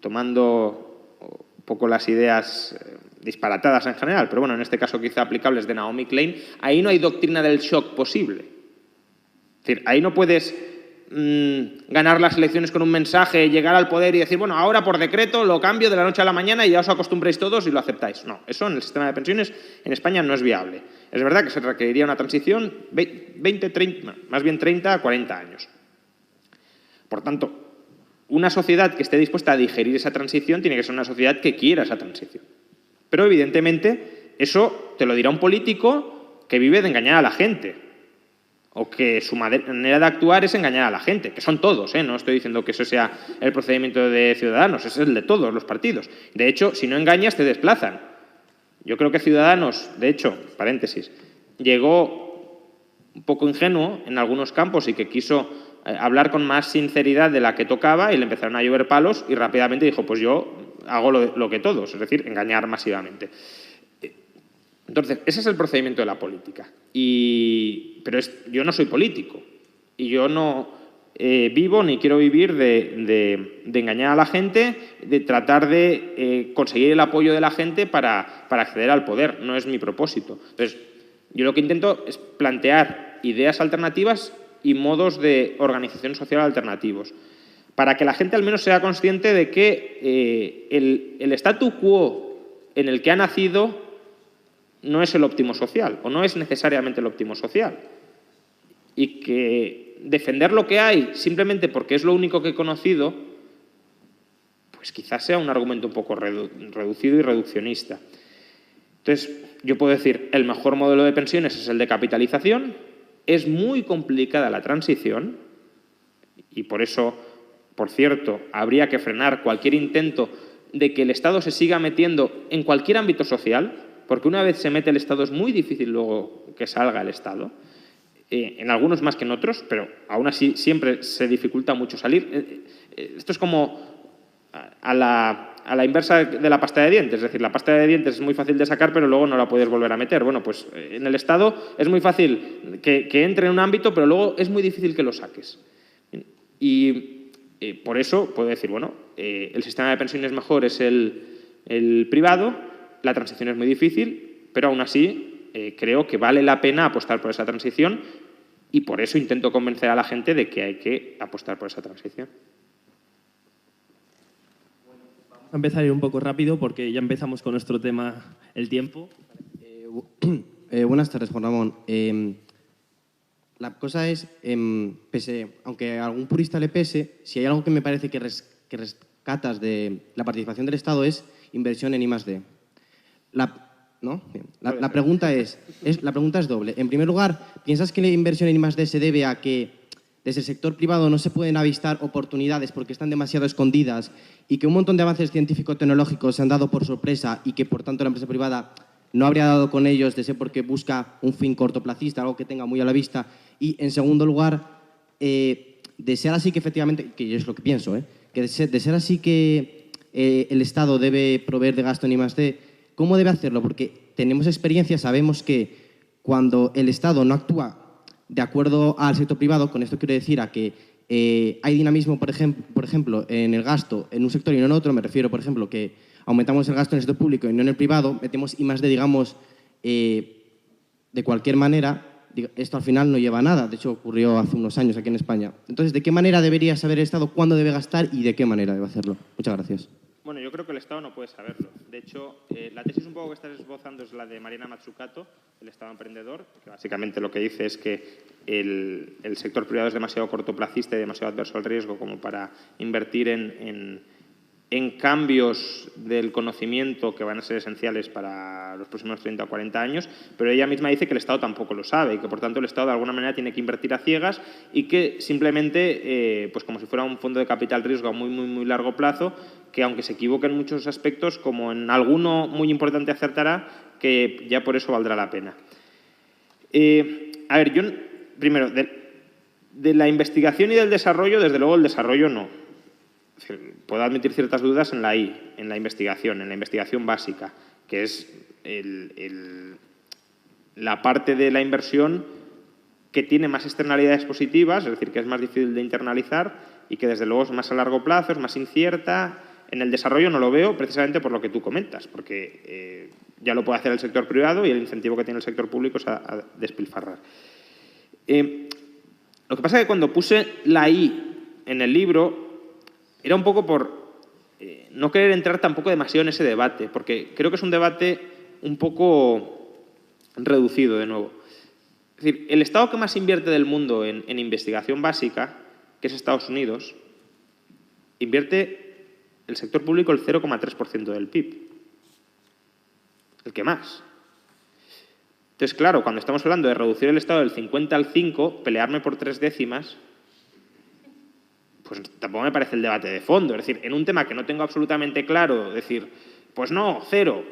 tomando un poco las ideas disparatadas en general, pero bueno, en este caso quizá aplicables de Naomi Klein, ahí no hay doctrina del shock posible. Es decir, ahí no puedes ganar las elecciones con un mensaje, llegar al poder y decir, bueno, ahora por decreto lo cambio de la noche a la mañana y ya os acostumbréis todos y lo aceptáis. No, eso en el sistema de pensiones en España no es viable. Es verdad que se requeriría una transición 20, 30, más bien 30 a 40 años. Por tanto, una sociedad que esté dispuesta a digerir esa transición tiene que ser una sociedad que quiera esa transición. Pero evidentemente eso te lo dirá un político que vive de engañar a la gente, o que su manera de actuar es engañar a la gente, que son todos, no estoy diciendo que eso sea el procedimiento de Ciudadanos, es el de todos los partidos. De hecho, si no engañas, te desplazan. Yo creo que Ciudadanos, de hecho, paréntesis, llegó un poco ingenuo en algunos campos y que quiso hablar con más sinceridad de la que tocaba y le empezaron a llover palos y rápidamente dijo, pues yo hago lo que todos, es decir, engañar masivamente. Entonces, ese es el procedimiento de la política. Pero yo no soy político y yo no vivo ni quiero vivir de engañar a la gente, de tratar de conseguir el apoyo de la gente para acceder al poder. No es mi propósito. Entonces, yo lo que intento es plantear ideas alternativas y modos de organización social alternativos, para que la gente al menos sea consciente de que el statu quo en el que ha nacido no es el óptimo social, o no es necesariamente el óptimo social. Y que defender lo que hay simplemente porque es lo único que he conocido, pues quizás sea un argumento un poco reducido y reduccionista. Entonces, yo puedo decir, el mejor modelo de pensiones es el de capitalización, es muy complicada la transición, y por eso, por cierto, habría que frenar cualquier intento de que el Estado se siga metiendo en cualquier ámbito social, porque una vez se mete el Estado es muy difícil luego que salga el Estado, en algunos más que en otros, pero aún así siempre se dificulta mucho salir. Esto es como a la inversa de la pasta de dientes, es decir, la pasta de dientes es muy fácil de sacar, pero luego no la puedes volver a meter. Bueno, pues en el Estado es muy fácil que entre en un ámbito, pero luego es muy difícil que lo saques. Y por eso puedo decir, bueno, el sistema de pensiones mejor es el privado. La transición es muy difícil, pero aún así creo que vale la pena apostar por esa transición y por eso intento convencer a la gente de que hay que apostar por esa transición. Vamos a empezar a ir un poco rápido porque ya empezamos con nuestro tema, el tiempo. Buenas tardes, Juan Ramón. La cosa es, aunque a algún purista le pese, si hay algo que me parece que rescatas de la participación del Estado es inversión en I+D. La pregunta es doble. En primer lugar, ¿piensas que la inversión en I+D se debe a que desde el sector privado no se pueden avistar oportunidades porque están demasiado escondidas y que un montón de avances científico-tecnológicos se han dado por sorpresa y que, por tanto, la empresa privada no habría dado con ellos, de ser porque busca un fin cortoplacista, algo que tenga muy a la vista. Y, en segundo lugar, de ser así que efectivamente, que yo es lo que pienso, que de ser así que el Estado debe proveer de gasto en I+D, ¿cómo debe hacerlo? Porque tenemos experiencia, sabemos que cuando el Estado no actúa de acuerdo al sector privado, con esto quiero decir a que hay dinamismo, por ejemplo, en el gasto en un sector y no en otro, me refiero, por ejemplo, que aumentamos el gasto en el sector público y no en el privado, metemos I+D, digamos, de cualquier manera, esto al final no lleva a nada. De hecho, ocurrió hace unos años aquí en España. Entonces, ¿de qué manera debería saber el Estado cuándo debe gastar y de qué manera debe hacerlo? Muchas gracias. Bueno, yo creo que el Estado no puede saberlo. De hecho, la tesis un poco que estás esbozando es la de Mariana Mazzucato, el Estado emprendedor, que básicamente lo que dice es que el sector privado es demasiado cortoplacista y demasiado adverso al riesgo como para invertir en cambios del conocimiento que van a ser esenciales para los próximos 30 o 40 años, pero ella misma dice que el Estado tampoco lo sabe y que, por tanto, el Estado de alguna manera tiene que invertir a ciegas y que simplemente, pues como si fuera un fondo de capital riesgo a muy, muy, muy largo plazo, que aunque se equivoque en muchos aspectos, como en alguno muy importante acertará, que ya por eso valdrá la pena. A ver, yo, primero, de la investigación y del desarrollo, desde luego el desarrollo no. Puedo admitir ciertas dudas en la investigación básica, que es la parte de la inversión que tiene más externalidades positivas, es decir, que es más difícil de internalizar y que desde luego es más a largo plazo, es más incierta. En el desarrollo no lo veo precisamente por lo que tú comentas, porque ya lo puede hacer el sector privado y el incentivo que tiene el sector público es a despilfarrar. Lo que pasa es que cuando puse la I en el libro era un poco por no querer entrar tampoco demasiado en ese debate, porque creo que es un debate un poco reducido de nuevo. Es decir, el Estado que más invierte del mundo en investigación básica, que es Estados Unidos, invierte el sector público el 0,3% del PIB. El que más. Entonces, claro, cuando estamos hablando de reducir el Estado del 50 al 5, pelearme por 3 décimas, pues tampoco me parece el debate de fondo. Es decir, en un tema que no tengo absolutamente claro, decir, pues no, 0,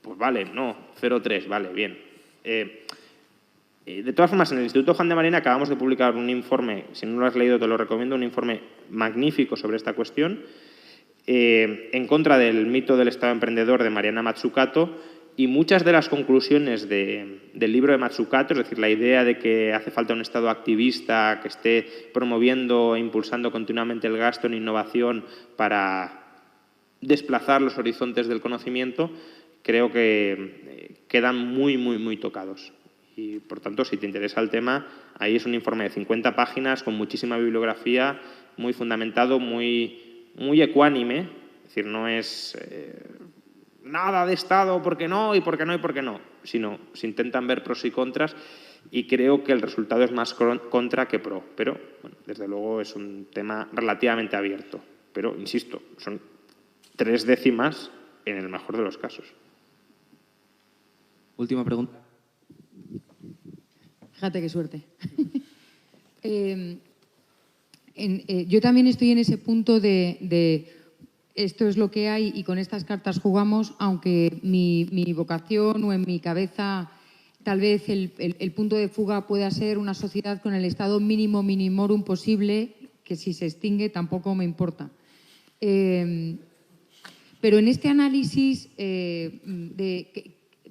pues vale, no, 0,3, vale, bien. De todas formas, en el Instituto Juan de Mariana acabamos de publicar un informe, si no lo has leído te lo recomiendo, un informe magnífico sobre esta cuestión, en contra del mito del Estado emprendedor de Mariana Mazzucato, y muchas de las conclusiones del libro de Mazzucato, es decir, la idea de que hace falta un Estado activista que esté promoviendo e impulsando continuamente el gasto en innovación para desplazar los horizontes del conocimiento, creo que quedan muy, muy, muy tocados. Y, por tanto, si te interesa el tema, ahí es un informe de 50 páginas con muchísima bibliografía, muy fundamentado, muy ecuánime, es decir, no es nada de Estado, ¿por qué no? Y por qué no, y por qué no, sino se intentan ver pros y contras y creo que el resultado es más contra que pro, pero bueno, desde luego es un tema relativamente abierto, pero insisto, son 3 décimas en el mejor de los casos. Última pregunta. Fíjate qué suerte. Yo también estoy en ese punto de esto es lo que hay y con estas cartas jugamos, aunque mi vocación o en mi cabeza tal vez el punto de fuga pueda ser una sociedad con el estado mínimo minimorum posible, que si se extingue tampoco me importa. Pero en este análisis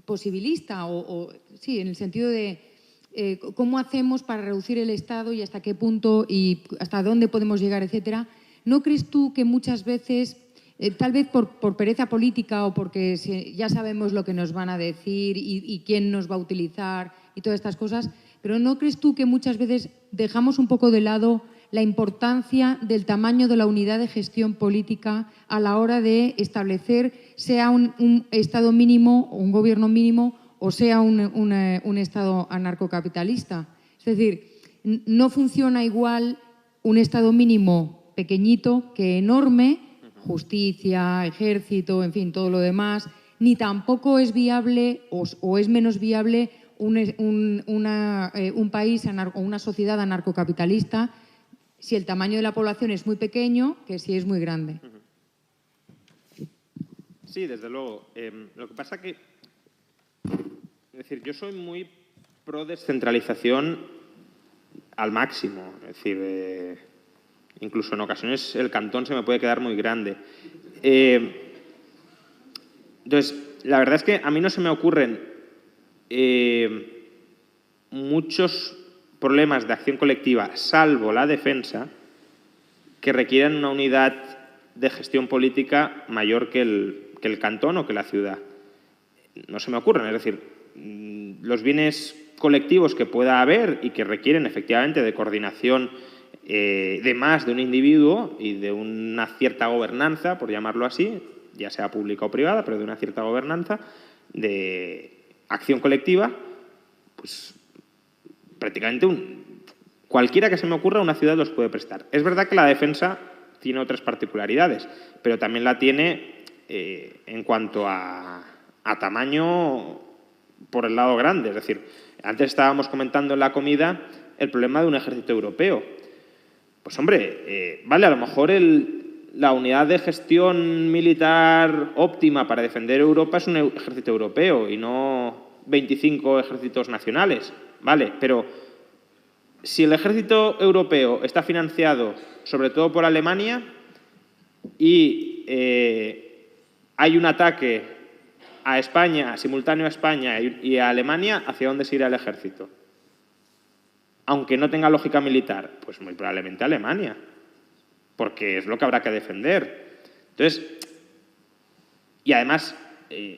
posibilista, sí, en el sentido de cómo hacemos para reducir el Estado y hasta qué punto y hasta dónde podemos llegar, etcétera, ¿no crees tú que muchas veces, tal vez por pereza política o porque ya sabemos lo que nos van a decir y quién nos va a utilizar y todas estas cosas, pero ¿no crees tú que muchas veces dejamos un poco de lado la importancia del tamaño de la unidad de gestión política a la hora de establecer, sea un Estado mínimo o un gobierno mínimo o sea un Estado anarcocapitalista? Es decir, no funciona igual un Estado mínimo pequeñito que enorme, justicia, ejército, en fin, todo lo demás, ni tampoco es viable o es menos viable un país o una sociedad anarcocapitalista si el tamaño de la población es muy pequeño que si es muy grande. Sí, desde luego. Lo que pasa que, es decir, yo soy muy pro descentralización al máximo. Es decir, incluso en ocasiones el cantón se me puede quedar muy grande. Entonces, la verdad es que a mí no se me ocurren muchos problemas de acción colectiva, salvo la defensa, que requieran una unidad de gestión política mayor que el cantón o que la ciudad. No se me ocurren, es decir, los bienes colectivos que pueda haber y que requieren efectivamente de coordinación de más de un individuo y de una cierta gobernanza, por llamarlo así, ya sea pública o privada, pero de una cierta gobernanza, de acción colectiva, pues prácticamente cualquiera que se me ocurra, una ciudad los puede prestar. Es verdad que la defensa tiene otras particularidades, pero también la tiene en cuanto a tamaño por el lado grande. Es decir, antes estábamos comentando en la comida el problema de un ejército europeo. Pues hombre, vale, a lo mejor la unidad de gestión militar óptima para defender Europa es un ejército europeo y no 25 ejércitos nacionales. Vale, pero si el ejército europeo está financiado sobre todo por Alemania y hay un ataque a España, simultáneo a España y a Alemania, ¿hacia dónde se irá el ejército? Aunque no tenga lógica militar, pues muy probablemente Alemania, porque es lo que habrá que defender. Entonces, y además,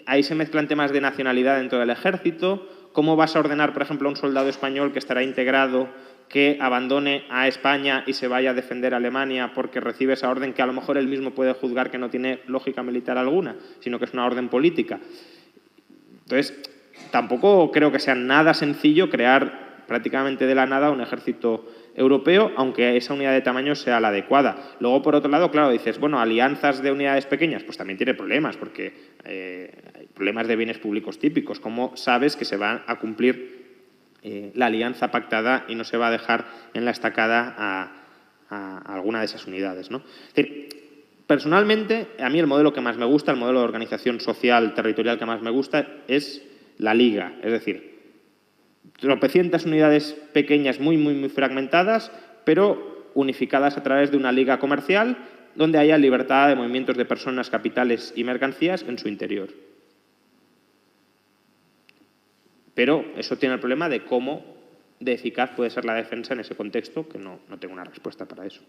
ahí se mezclan temas de nacionalidad dentro del ejército. ¿Cómo vas a ordenar, por ejemplo, a un soldado español que estará integrado, que abandone a España y se vaya a defender a Alemania porque recibe esa orden que a lo mejor él mismo puede juzgar que no tiene lógica militar alguna, sino que es una orden política? Entonces, tampoco creo que sea nada sencillo crear prácticamente de la nada un ejército europeo, aunque esa unidad de tamaño sea la adecuada. Luego, por otro lado, claro, dices, bueno, alianzas de unidades pequeñas, pues también tiene problemas, porque hay problemas de bienes públicos típicos. ¿Cómo sabes que se va a cumplir la alianza pactada y no se va a dejar en la estacada a alguna de esas unidades, ¿no? Es decir, personalmente, a mí el modelo que más me gusta, el modelo de organización social territorial que más me gusta, es la liga. Es decir, tropecientas unidades pequeñas muy fragmentadas, pero unificadas a través de una liga comercial donde haya libertad de movimientos de personas, capitales y mercancías en su interior. Pero eso tiene el problema de cómo de eficaz puede ser la defensa en ese contexto, que no tengo una respuesta para eso.